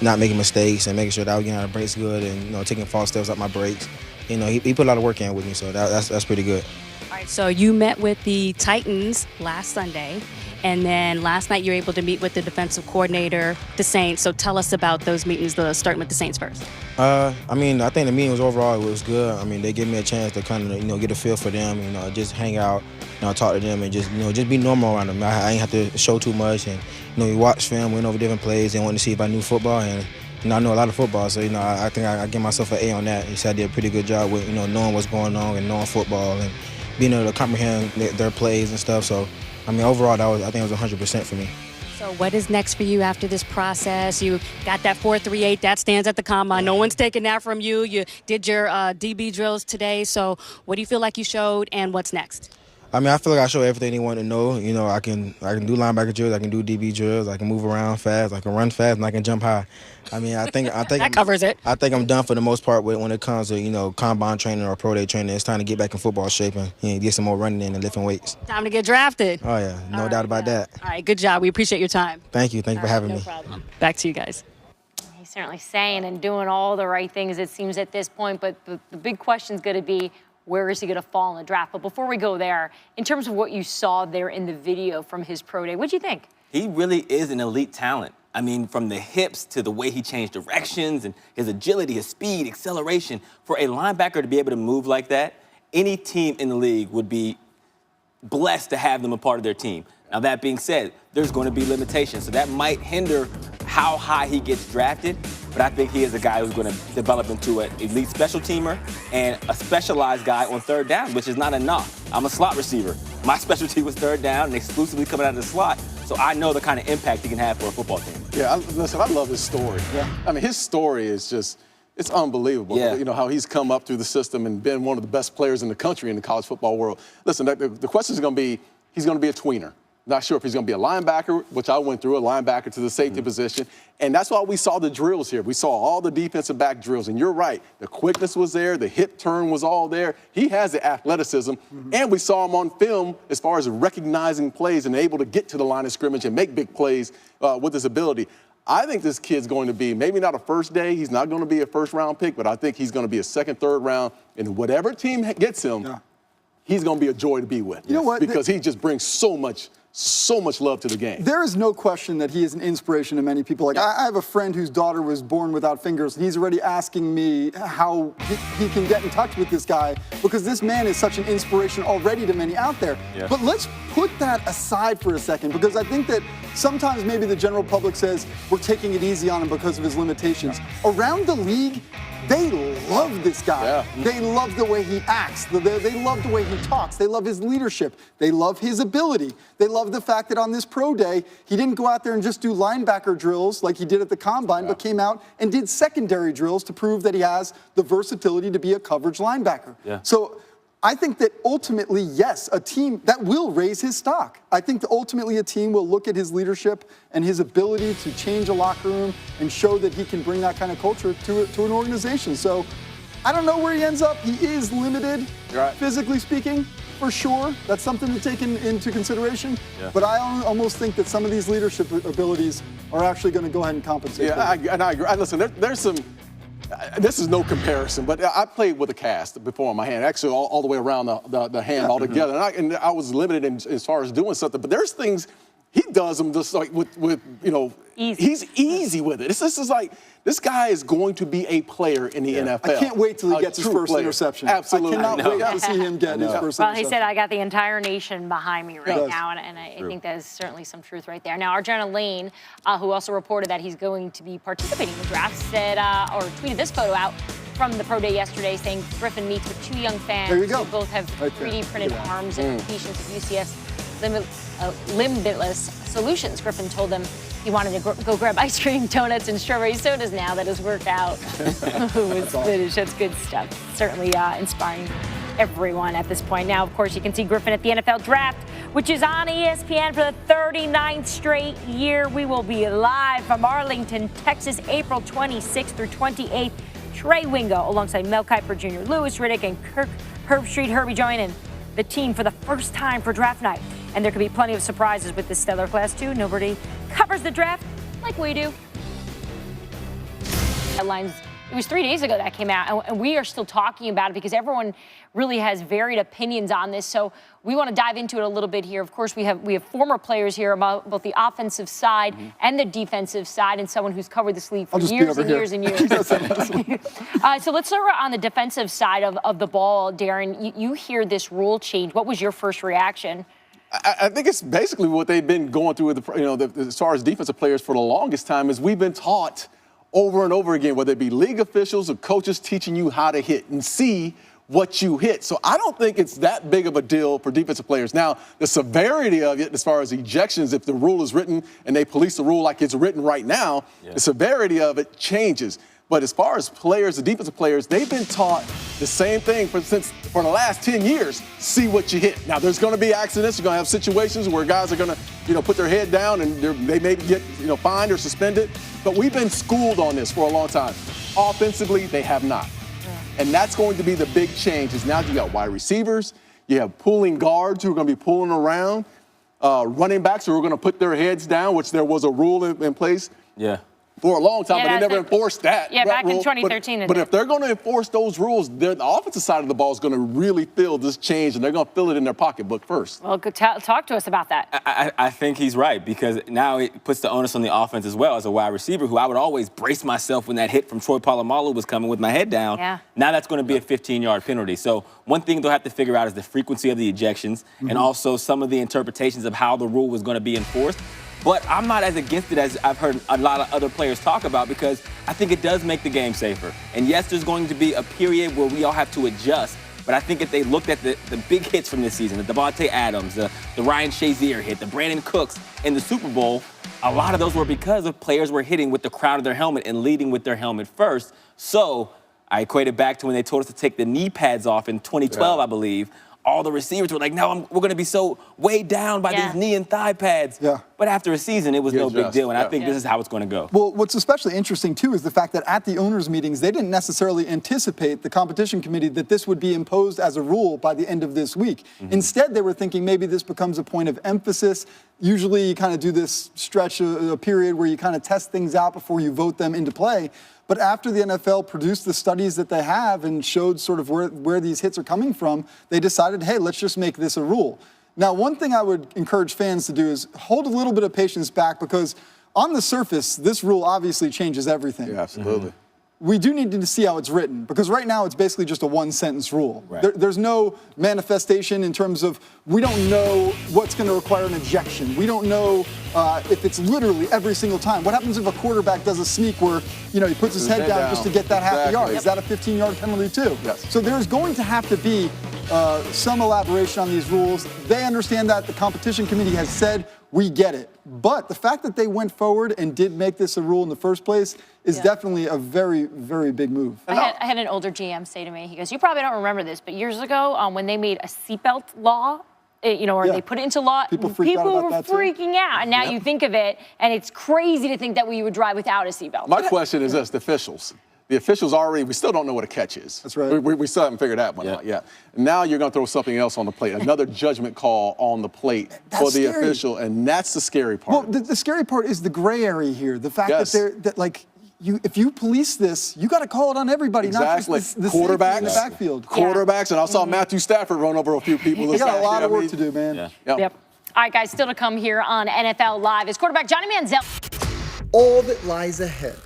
not making mistakes and making sure that I was getting out of brakes good and, you know, taking false steps up my brakes. You know, he put a lot of work in with me, so that's pretty good. All right, so you met with the Titans last Sunday, and then last night you were able to meet with the defensive coordinator, the Saints. So tell us about those meetings, starting with the Saints first. I mean, I think the meeting was overall, it was good. I mean, they gave me a chance to kind of, you know, get a feel for them, you know, just hang out, you know, talk to them and just, you know, just be normal around them. I ain't have to show too much, and, you know, we watched film, went over different plays, and wanted to see if I knew football, and, you know, I know a lot of football, so, you know, I think I give myself an A on that. He said I did a pretty good job with, you know, knowing what's going on and knowing football and being able to comprehend their plays and stuff. So, I mean, overall, I think it was 100% for me. So what is next for you after this process? You got that 4.38, that stands at the combine. No one's taking that from you. You did your DB drills today. So what do you feel like you showed, and what's next? I mean, I feel like I showed everything they wanted to know. You know, I can do linebacker drills, I can do DB drills, I can move around fast, I can run fast, and I can jump high. I mean, I think that covers it. I think I'm done for the most part when it comes to, you know, combine training or pro day training. It's time to get back in football shape and, you know, get some more running in and lifting weights. Time to get drafted. Oh yeah, no doubt about that. All right, good job. We appreciate your time. Thank you for having me. No problem. Back to you guys. He's certainly saying and doing all the right things, it seems, at this point. But the big question is going to be, where is he going to fall in the draft? But before we go there, in terms of what you saw there in the video from his pro day, what'd you think? He really is an elite talent. I mean, from the hips to the way he changed directions and his agility, his speed, acceleration. For a linebacker to be able to move like that, any team in the league would be blessed to have them a part of their team. Now, that being said, there's going to be limitations, so that might hinder how high he gets drafted, but I think he is a guy who's going to develop into an elite special teamer and a specialized guy on third down, which is not a knock. I'm a slot receiver. My specialty was third down and exclusively coming out of the slot, so I know the kind of impact he can have for a football team. Yeah, listen, I love his story. Yeah. I mean, his story is just, it's unbelievable. Yeah. You know, how he's come up through the system and been one of the best players in the country in the college football world. Listen, the question is going to be, he's going to be a tweener. Not sure if he's going to be a linebacker, which I went through, a linebacker to the safety position. And that's why we saw the drills here. We saw all the defensive back drills. And you're right. The quickness was there. The hip turn was all there. He has the athleticism. And we saw him on film as far as recognizing plays and able to get to the line of scrimmage and make big plays with his ability. I think this kid's going to be maybe not a first day. He's not going to be a first-round pick, but I think he's going to be a second, third round. And whatever team gets him, he's going to be a joy to be with. You know what? Because he just brings so much love to the game. There is no question that he is an inspiration to many people. Like, I have a friend whose daughter was born without fingers, and he's already asking me how he can get in touch with this guy, because this man is such an inspiration already to many out there. Yeah. But let's put that aside for a second, because I think that sometimes maybe the general public says we're taking it easy on him because of his limitations. Around the league, they love this guy. Yeah. They love the way he acts. They love the way he talks. They love his leadership. They love his ability. They love the fact that on this pro day, he didn't go out there and just do linebacker drills like he did at the combine, but came out and did secondary drills to prove that he has the versatility to be a coverage linebacker. Yeah. So I think that ultimately, yes, a team that will raise his stock. I think that ultimately a team will look at his leadership and his ability to change a locker room and show that he can bring that kind of culture to an organization. So I don't know where he ends up. He is limited, physically speaking, for sure. That's something to take into consideration. Yeah. But I almost think that some of these leadership abilities are actually going to go ahead and compensate. Yeah, and I agree. Listen, there's some. This is no comparison, but I played with a cast before on my hand, actually all the way around the hand altogether. And I was limited as far as doing something, but there's things he does them just like with you know, easy. He's easy with it. This is like, this guy is going to be a player in the NFL. I can't wait till he gets his first interception. Absolutely. I cannot wait to see him get his first interception. Well, he said, I got the entire nation behind me right now, and I think that is certainly some truth right there. Now, our Jenna Lane, who also reported that he's going to be participating in the draft, said, or tweeted this photo out from the pro day yesterday saying Griffin meets with two young fans who both have 3D printed arms and patients at UCS Limitless Solutions. Griffin told them he wanted to go grab ice cream, donuts, and strawberry sodas now that his workout was finished. That's good stuff. Certainly inspiring everyone at this point. Now, of course, you can see Griffin at the NFL Draft, which is on ESPN for the 39th straight year. We will be live from Arlington, Texas, April 26th through 28th. Trey Wingo alongside Mel Kiper Jr., Lewis Riddick, and Herb Street Herbie joining the team for the first time for draft night. And there could be plenty of surprises with this stellar class, too. Nobody covers the draft like we do. Headlines. It was 3 days ago that came out, and we are still talking about it because everyone really has varied opinions on this. So we want to dive into it a little bit here. Of course, we have former players here about both the offensive side and the defensive side, and someone who's covered this league for years and years and years. So let's start on the defensive side of the ball, Darren. You hear this rule change. What was your first reaction? I think it's basically what they've been going through with as far as defensive players for the longest time is we've been taught over and over again, whether it be league officials or coaches teaching you how to hit and see what you hit. So I don't think it's that big of a deal for defensive players. Now, the severity of it as far as ejections, if the rule is written and they police the rule like it's written right now, the severity of it changes. But as far as players, the defensive players, they've been taught the same thing for the last 10 years. See what you hit. Now, there's going to be accidents. You're going to have situations where guys are going to, put their head down and they may get, fined or suspended. But we've been schooled on this for a long time. Offensively, they have not. And that's going to be the big change. Is now you got wide receivers, you have pulling guards who are going to be pulling around, running backs who are going to put their heads down, which there was a rule in place. Yeah. for a long time, Yeah, but they never enforced that. Yeah, back in rule. 2013. But if they're going to enforce those rules, the offensive side of the ball is going to really feel this change, and they're going to feel it in their pocketbook first. Well, talk to us about that. I think he's right, because now it puts the onus on the offense as well as a wide receiver, who I would always brace myself when that hit from Troy Polamalu was coming with my head down. Yeah. Now that's going to be a 15-yard penalty. So one thing they'll have to figure out is the frequency of the ejections and also some of the interpretations of how the rule was going to be enforced. But I'm not as against it as I've heard a lot of other players talk about, because I think it does make the game safer. And yes, there's going to be a period where we all have to adjust. But I think if they looked at the big hits from this season, the Devontae Adams, the Ryan Shazier hit, the Brandon Cooks in the Super Bowl, a lot of those were because of players were hitting with the crown of their helmet and leading with their helmet first. So I equate it back to when they told us to take the knee pads off in 2012, I believe. All the receivers were like, no, we're going to be so weighed down by these knee and thigh pads. Yeah. But after a season, it was no big deal, and I think this is how it's going to go. Well, what's especially interesting, too, is the fact that at the owners' meetings, they didn't necessarily anticipate, the competition committee, that this would be imposed as a rule by the end of this week. Instead, they were thinking maybe this becomes a point of emphasis. Usually, you kind of do this stretch, a period where you kind of test things out before you vote them into play. But after the NFL produced the studies that they have and showed sort of where these hits are coming from, they decided, hey, let's just make this a rule. Now, one thing I would encourage fans to do is hold a little bit of patience back, because on the surface, this rule obviously changes everything. Yeah, absolutely. We do need to see how it's written, because right now it's basically just a one-sentence rule. Right. There's no manifestation in terms of, we don't know what's going to require an ejection. We don't know if it's literally every single time. What happens if a quarterback does a sneak where, he puts his head down just to get that half a yard? Is that a 15-yard penalty too? Yes. So there's going to have to be some elaboration on these rules. They understand that. The competition committee has said, we get it. But the fact that they went forward and did make this a rule in the first place is definitely a very, very big move. I had an older GM say to me, he goes, you probably don't remember this, but years ago when they made a seatbelt law, or they put it into law, people were freaking out. And now you think of it, and it's crazy to think that we would drive without a seatbelt. My question is this, the officials. The officials we still don't know what a catch is. That's right. We still haven't figured that one out yet. Now you're going to throw something else on the plate, another judgment call on the plate for the official, and that's the scary part. Well, the scary part is the gray area here. The fact if you police this, you got to call it on everybody, not just the quarterbacks in the backfield. Quarterbacks, and I saw Matthew Stafford run over a few people. They got a lot of work to do, man. Yep. All right, guys, still to come here on NFL Live is quarterback Johnny Manziel. All that lies ahead.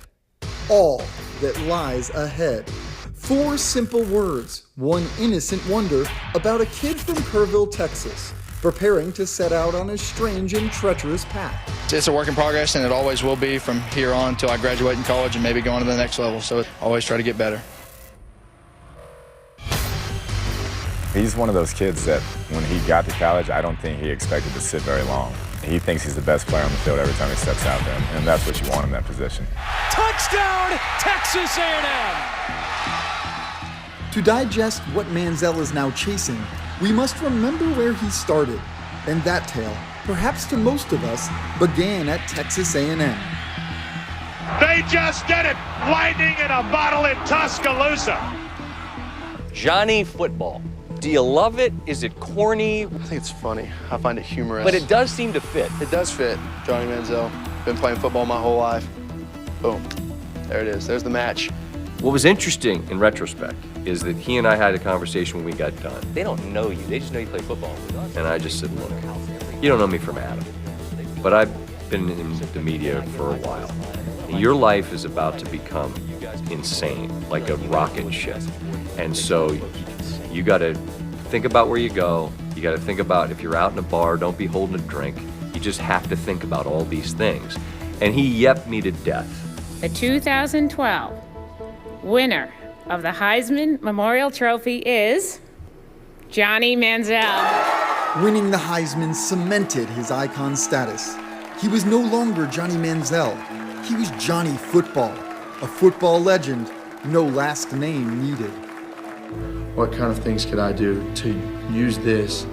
All that lies ahead. 4 simple words, one innocent wonder about a kid from Kerrville, Texas, preparing to set out on a strange and treacherous path. It's a work in progress, and it always will be from here on until I graduate in college and maybe go on to the next level. So always try to get better. He's one of those kids that when he got to college, I don't think he expected to sit very long. He thinks he's the best player on the field every time he steps out there, and that's what you want in that position. Touchdown, Texas A&M! To digest what Manziel is now chasing, we must remember where he started. And that tale, perhaps to most of us, began at Texas A&M. They just did it! Lightning in a bottle in Tuscaloosa! Johnny football. Do you love it? Is it corny? I think it's funny. I find it humorous. But it does seem to fit. It does fit. Johnny Manziel. Been playing football my whole life. Boom. There it is. There's the match. What was interesting in retrospect is that he and I had a conversation when we got done. They don't know you. They just know you play football. And I just said, look, you don't know me from Adam, but I've been in the media for a while. Your life is about to become insane, like a rocket ship. And so you got to think about where you go. You got to think about if you're out in a bar, don't be holding a drink. You just have to think about all these things. And he yepped me to death. The 2012 winner of the Heisman Memorial Trophy is Johnny Manziel. Winning the Heisman cemented his icon status. He was no longer Johnny Manziel. He was Johnny Football, a football legend, no last name needed. What kind of things could I do to use this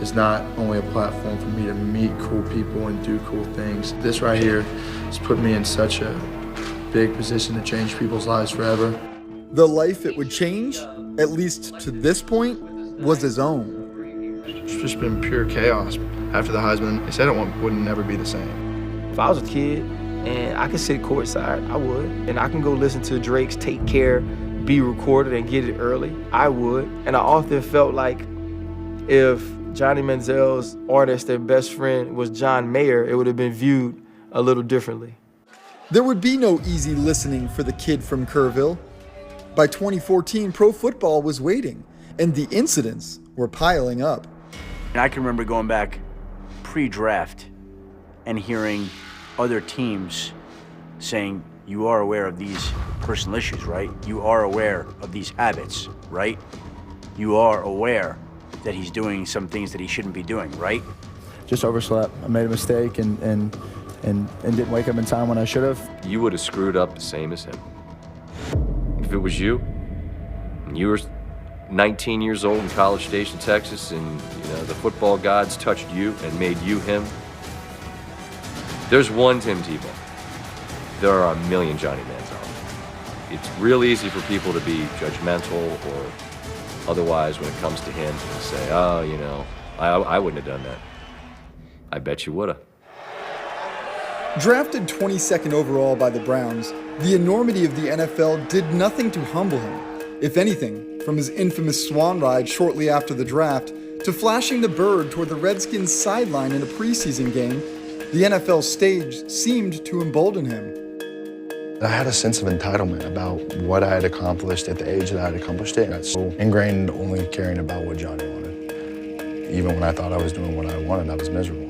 as not only a platform for me to meet cool people and do cool things? This right here has put me in such a big position to change people's lives forever. The life it would change, at least to this point, was his own. It's just been pure chaos. After the Heisman, they said it would never be the same. If I was a kid and I can sit courtside, I would. And I can go listen to Drake's Take Care be recorded and get it early, I would. And I often felt like if Johnny Manziel's artist and best friend was John Mayer, it would have been viewed a little differently. There would be no easy listening for the kid from Kerrville. By 2014, pro football was waiting, and the incidents were piling up. And I can remember going back pre-draft and hearing other teams saying, you are aware of these personal issues, right? You are aware of these habits, right? You are aware that he's doing some things that he shouldn't be doing, right? Just overslept. I made a mistake and didn't wake up in time when I should have. You would have screwed up the same as him. If it was you, and you were 19 years old in College Station, Texas, and the football gods touched you and made you him, there's one Tim Tebow. There are a million Johnny Manziel. It's real easy for people to be judgmental or otherwise when it comes to him and say, oh, I wouldn't have done that. I bet you would have. Drafted 22nd overall by the Browns, the enormity of the NFL did nothing to humble him. If anything, from his infamous swan ride shortly after the draft to flashing the bird toward the Redskins sideline in a preseason game, the NFL stage seemed to embolden him. I had a sense of entitlement about what I had accomplished at the age that I had accomplished it. I got so ingrained only caring about what Johnny wanted. Even when I thought I was doing what I wanted, I was miserable.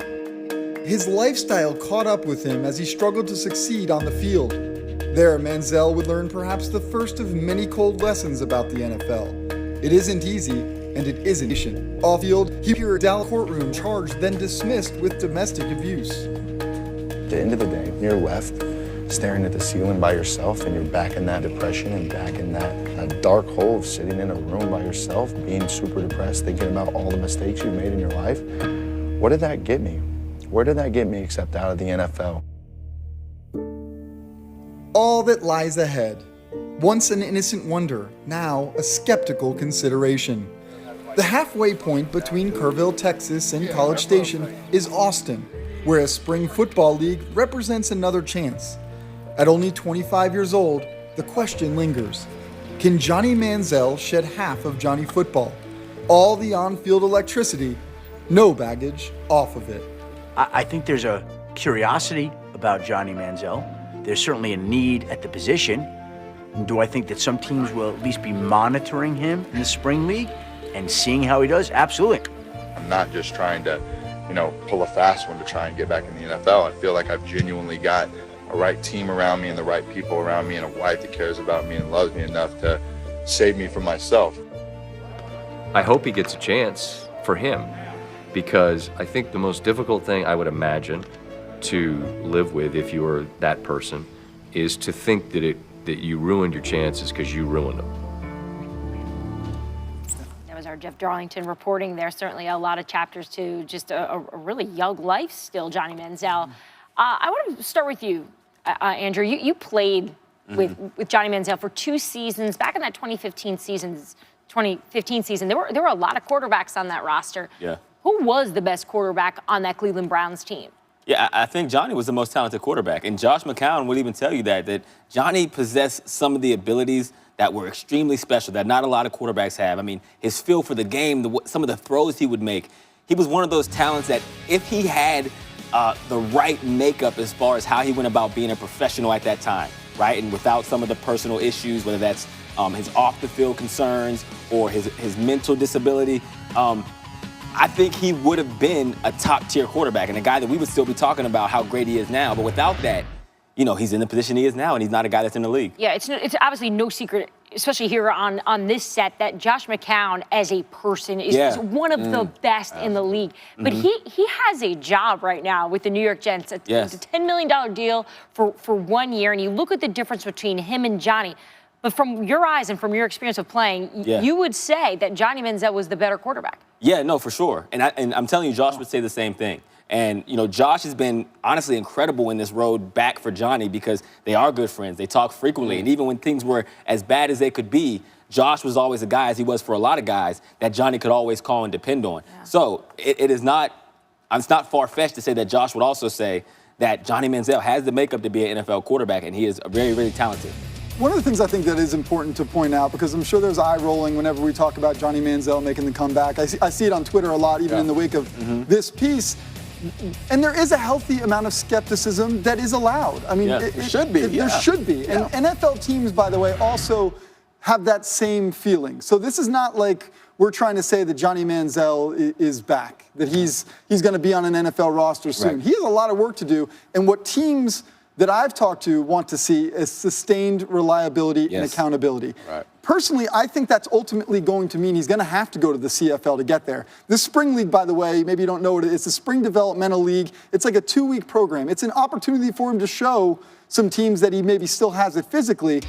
His lifestyle caught up with him as he struggled to succeed on the field. There, Manziel would learn perhaps the first of many cold lessons about the NFL. It isn't easy, and it isn't. Off-field, he appeared in a Dallas courtroom charged, then dismissed with domestic abuse. At the end of the day, you're left staring at the ceiling by yourself, and you're back in that depression and back in that dark hole of sitting in a room by yourself, being super depressed, thinking about all the mistakes you've made in your life. What did that get me? Where did that get me except out of the NFL? All that lies ahead. Once an innocent wonder, now a skeptical consideration. The halfway point between Kerrville, Texas and College Station is Austin, where a spring football league represents another chance. At only 25 years old, the question lingers. Can Johnny Manziel shed half of Johnny football? All the on-field electricity, no baggage off of it. I think there's a curiosity about Johnny Manziel. There's certainly a need at the position. Do I think that some teams will at least be monitoring him in the spring league and seeing how he does? Absolutely. I'm not just trying to, pull a fast one to try and get back in the NFL. I feel like I've genuinely got a right team around me and the right people around me and a wife that cares about me and loves me enough to save me from myself. I hope he gets a chance for him, because I think the most difficult thing I would imagine to live with if you were that person is to think that you ruined your chances because you ruined them. That was our Jeff Darlington reporting there. Certainly a lot of chapters to just a really young life still, Johnny Manziel. I want to start with you, Andrew. You played with Johnny Manziel for 2 seasons. Back in that 2015 season, there were a lot of quarterbacks on that roster. Yeah. Who was the best quarterback on that Cleveland Browns team? Yeah, I think Johnny was the most talented quarterback. And Josh McCown would even tell you that Johnny possessed some of the abilities that were extremely special that not a lot of quarterbacks have. I mean, his feel for the game, some of the throws he would make. He was one of those talents that if he had the right makeup as far as how he went about being a professional at that time, right? And without some of the personal issues, whether that's his off-the-field concerns or his mental disability, I think he would have been a top-tier quarterback and a guy that we would still be talking about how great he is now. But without that, he's in the position he is now, and he's not a guy that's in the league. Yeah, it's obviously no secret, especially here on this set, that Josh McCown as a person is one of the best in the league. But he has a job right now with the New York Jets. It's a $10 million deal for 1 year, and you look at the difference between him and Johnny. But from your eyes and from your experience of playing, you would say that Johnny Manziel was the better quarterback. Yeah, no, for sure. And I'm telling you, Josh would say the same thing. And, Josh has been honestly incredible in this road back for Johnny because they are good friends. They talk frequently. And even when things were as bad as they could be, Josh was always a guy, as he was for a lot of guys, that Johnny could always call and depend on. Yeah. So it's not far-fetched to say that Josh would also say that Johnny Manziel has the makeup to be an NFL quarterback, and he is very, really talented. One of the things I think that is important to point out, because I'm sure there's eye rolling whenever we talk about Johnny Manziel making the comeback. I see it on Twitter a lot, even in the wake of this piece. And there is a healthy amount of skepticism that is allowed. I mean, it should be. There should be. And NFL teams, by the way, also have that same feeling. So this is not like we're trying to say that Johnny Manziel is back, that he's going to be on an NFL roster soon. He has a lot of work to do. And what teams that I've talked to want to see is sustained reliability and accountability. Personally, I think that's ultimately going to mean he's going to have to go to the CFL to get there. This spring league, by the way, maybe you don't know what it is. It's a spring developmental league. It's like a 2-week program. It's an opportunity for him to show some teams that he maybe still has it physically,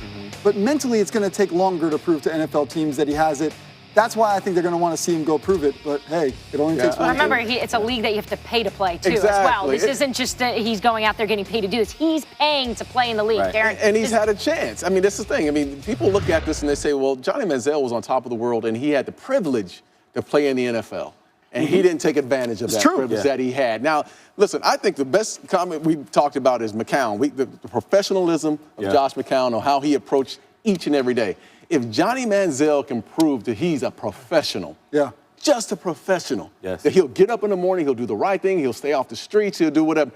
but mentally it's going to take longer to prove to NFL teams that he has it. That's why I think they're going to want to see him go prove it. But hey, it only takes one. Remember, it's a league that you have to pay to play too, as well. This isn't just he's going out there getting paid to do this. He's paying to play in the league. Darren, and he's had a chance. I mean, that's the thing. I mean, people look at this and they say, well, Johnny Manziel was on top of the world and he had the privilege to play in the NFL. And he didn't take advantage of that privilege that he had. Now, listen, I think the best comment we talked about is McCown. The professionalism of Josh McCown on how he approached each and every day. If Johnny Manziel can prove that he's a professional, just a professional, that he'll get up in the morning, he'll do the right thing, he'll stay off the streets, he'll do whatever.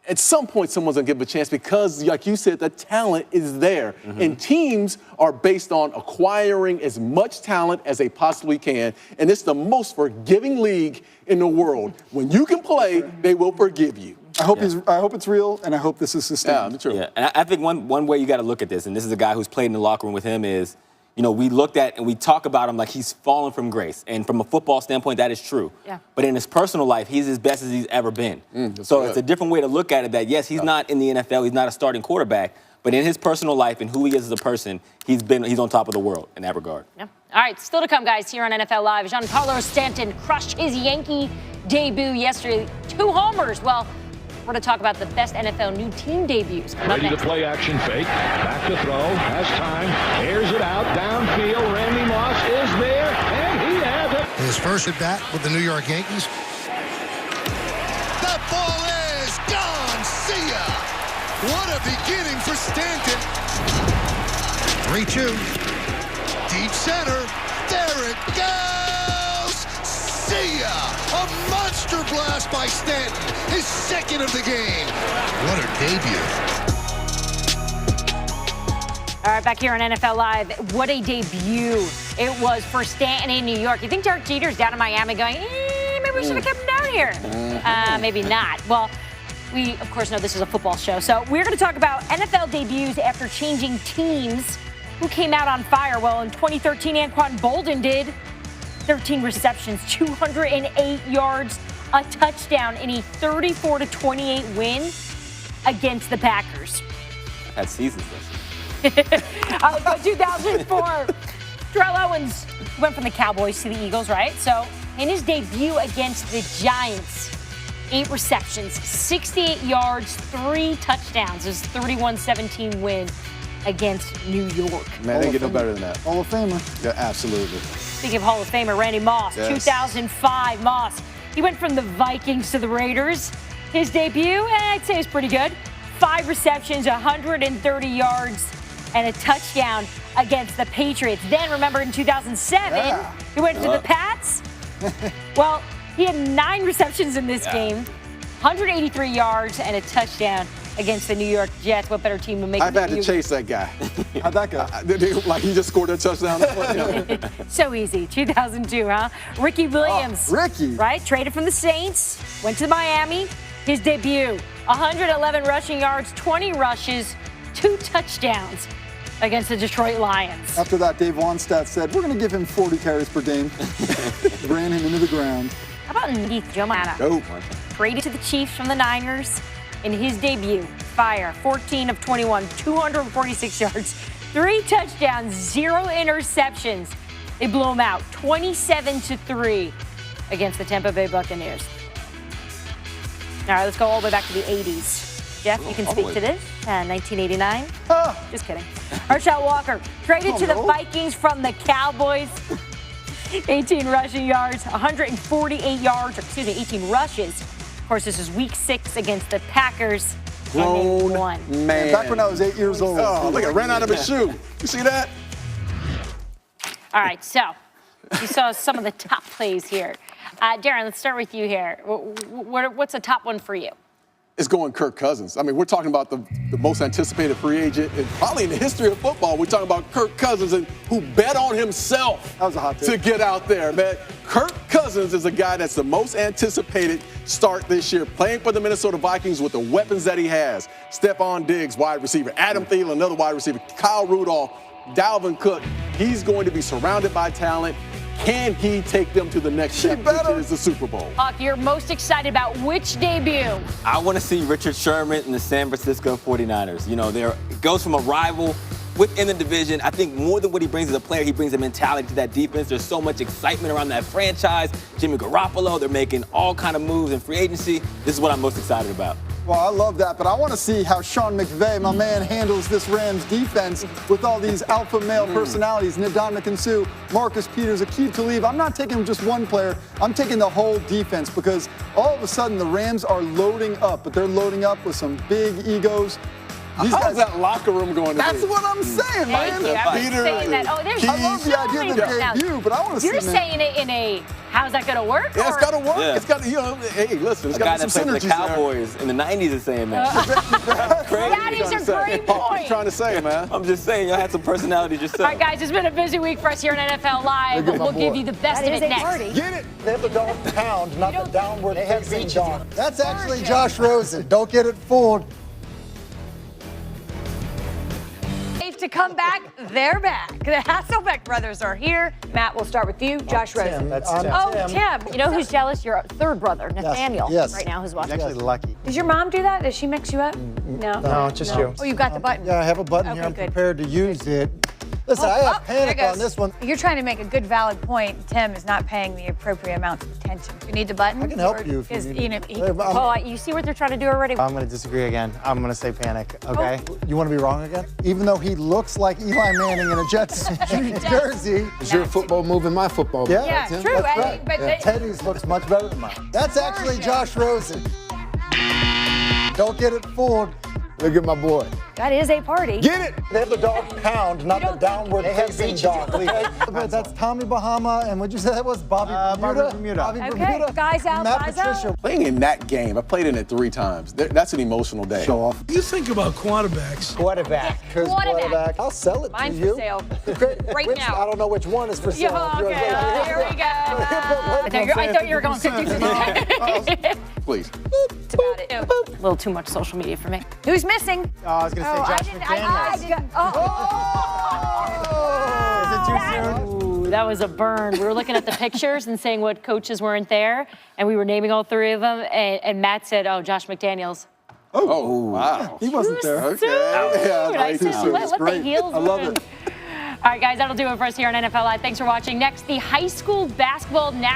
At some point, someone's going to give him a chance because, like you said, the talent is there. And teams are based on acquiring as much talent as they possibly can. And it's the most forgiving league in the world. When you can play, they will forgive you. I hope it's real, and I hope this is sustained. And I think one way you got to look at this, and this is a guy who's played in the locker room with him, is, you know, we looked at and we talk about him like he's fallen from grace. And from a football standpoint, that is true. But in his personal life, he's as best as he's ever been. So it's a different way to look at it that, yes, he's not in the NFL, he's not a starting quarterback, but in his personal life and who he is as a person, he's on top of the world in that regard. All right, still to come, guys, here on NFL Live. Giancarlo Stanton crushed his Yankee debut yesterday. 2 homers. Well, we're going to talk about the best NFL new team debuts. Ready to play action fake. Back to throw. Has time. Airs it out. Downfield. Randy Moss is there. And he has it. His first at bat with the New York Yankees. That ball is gone. See ya. What a beginning for Stanton. 3-2. Deep center. There it goes. See ya. A monster blast by Stanton. His second of the game. What a debut. All right, back here on NFL Live. What a debut it was for Stanton in New York. You think Derek Jeter's down in Miami going, maybe we should have kept him down here? Maybe not. Well, we, of course, know this is a football show. So we're going to talk about NFL debuts after changing teams. Who came out on fire? Well, in 2013, Anquan Bolden did. 13 receptions, 208 yards, a touchdown in a 34-28 win against the Packers. Had seasons this year. 2004, Terrell Owens went from the Cowboys to the Eagles, right? So in his debut against the Giants, 8 receptions, 68 yards, 3 touchdowns. It was a 31-17 win against New York. Man, they get no better than that. Hall of Famer. Yeah, absolutely. Speaking of Hall of Famer, Randy Moss, 2005 Moss. He went from the Vikings to the Raiders. His debut, I'd say, is pretty good. 5 receptions, 130 yards, and a touchdown against the Patriots. Then, remember, in 2007, he went to the Pats. Well, he had 9 receptions in this game, 183 yards, and a touchdown against the New York Jets. What better team to make? I've had to chase that guy. How'd that go? Like he just scored a touchdown. So easy. 2002, huh? Ricky Williams. Ricky. Right? Traded from the Saints. Went to Miami. His debut. 111 rushing yards, 20 rushes, 2 touchdowns against the Detroit Lions. After that, Dave Wannstedt said, we're going to give him 40 carries per game. Ran him into the ground. How about Neith Jomata? Traded to the Chiefs from the Niners. In his debut, fire, 14 of 21, 246 yards, 3 touchdowns, 0 interceptions. They blew him out, 27-3 against the Tampa Bay Buccaneers. All right, let's go all the way back to the 80s. Jeff, you can speak to this. 1989. Just kidding. Herschel Walker, traded to the Vikings from the Cowboys. 18 rushing yards, 148 yards, 18 rushes. course, this is week 6 against the Packers. Grown man. Back when I was 8 years old. Oh, look, it ran out of his shoe. You see that? All right, so you saw some of the top plays here. Darren, let's start with you here. What's the top one for you? It's going Kirk Cousins. I mean, we're talking about the most anticipated free agent and probably in the history of football. We're talking about Kirk Cousins, and who bet on himself to get out there, man. Kirk Cousins is a guy that's the most anticipated start this year, playing for the Minnesota Vikings with the weapons that he has. Stephon Diggs, wide receiver. Adam Thielen, another wide receiver. Kyle Rudolph, Dalvin Cook. He's going to be surrounded by talent. Can he take them to the next step, which is the Super Bowl? Hawk, you're most excited about which debut? I want to see Richard Sherman and the San Francisco 49ers. You know, it goes from a rival within the division. I think more than what he brings as a player, he brings a mentality to that defense. There's so much excitement around that franchise. Jimmy Garoppolo, they're making all kind of moves in free agency. This is what I'm most excited about. Well, I love that, but I want to see how Sean McVay, my man, handles this Rams defense with all these alpha male personalities. Ndamukong Suh, Marcus Peters, Aqib Talib. I'm not taking just one player. I'm taking the whole defense because all of a sudden the Rams are loading up, but they're loading up with some big egos. How's that locker room going today? That's what I'm saying, man. Peter, saying that. Oh, there's I love the idea of the debut, but I want to see. You're saying it in a how's that going to work? Yeah, it's got to work. Yeah. It's got to, hey, listen, it's got to be some synergies. A guy that played for the Cowboys in the 90s is saying that. That is a great point. What are you trying to say, man? I'm just saying, y'all had some personalities yourself. All right, guys, it's been a busy week for us here on NFL Live. We'll give you the best of it next. Party. Get it. They have the dog pound, not the downward facing dog. That's actually Josh Rosen. Don't get it fooled. To come back, they're back. The Hasselbeck brothers are here. Matt, we'll start with you. Josh Rosen. Tim. You know who's jealous? Your third brother, Nathaniel, right now, who's watching. He's actually lucky. Does your mom do that? Does she mix you up? No, just you. Oh, you got the button. Yeah, I have a button here. I'm prepared to use it. Listen, I have panic on this one. You're trying to make a good, valid point. Tim is not paying the appropriate amount of attention. You need the button? I can help you if you need it. You see what they're trying to do already? I'm going to disagree again. I'm going to say panic, okay? You want to be wrong again? Even though he looks like Eli Manning in a Jets jersey. Is your football moving my football? Yeah, true. That's right. But Teddy's looks much better than mine. That's actually Josh Rosen. Don't get it fooled. Look at my boy. That is a party. Get it! They have the dog pound, not the downward facing dog. That's Tommy Bahama, and what'd you say that was? Bobby Bermuda? Bobby Bermuda. Guys out, Matt guys Patricia. out. Playing in that game, I played in it 3 times. That's an emotional day. Show off. You think about quarterbacks. Quarterback. Quarterback. I'll sell it Mine's to you. for sale. Right now. I don't know which one is for sale. Yeah, here we go. I thought you were going 50-50. Please. That's about it. A little too much social media for me. Who's missing? Oh, I was going to say Josh McDaniels. Is it too soon? Ooh, that was a burn. We were looking at the pictures and saying what coaches weren't there, and we were naming all 3 of them, and Matt said, Josh McDaniels. Oh, wow. He wasn't there. Okay. I said, let the heels I love it. All right, guys, that'll do it for us here on NFL Live. Thanks for watching. Next, the high school basketball national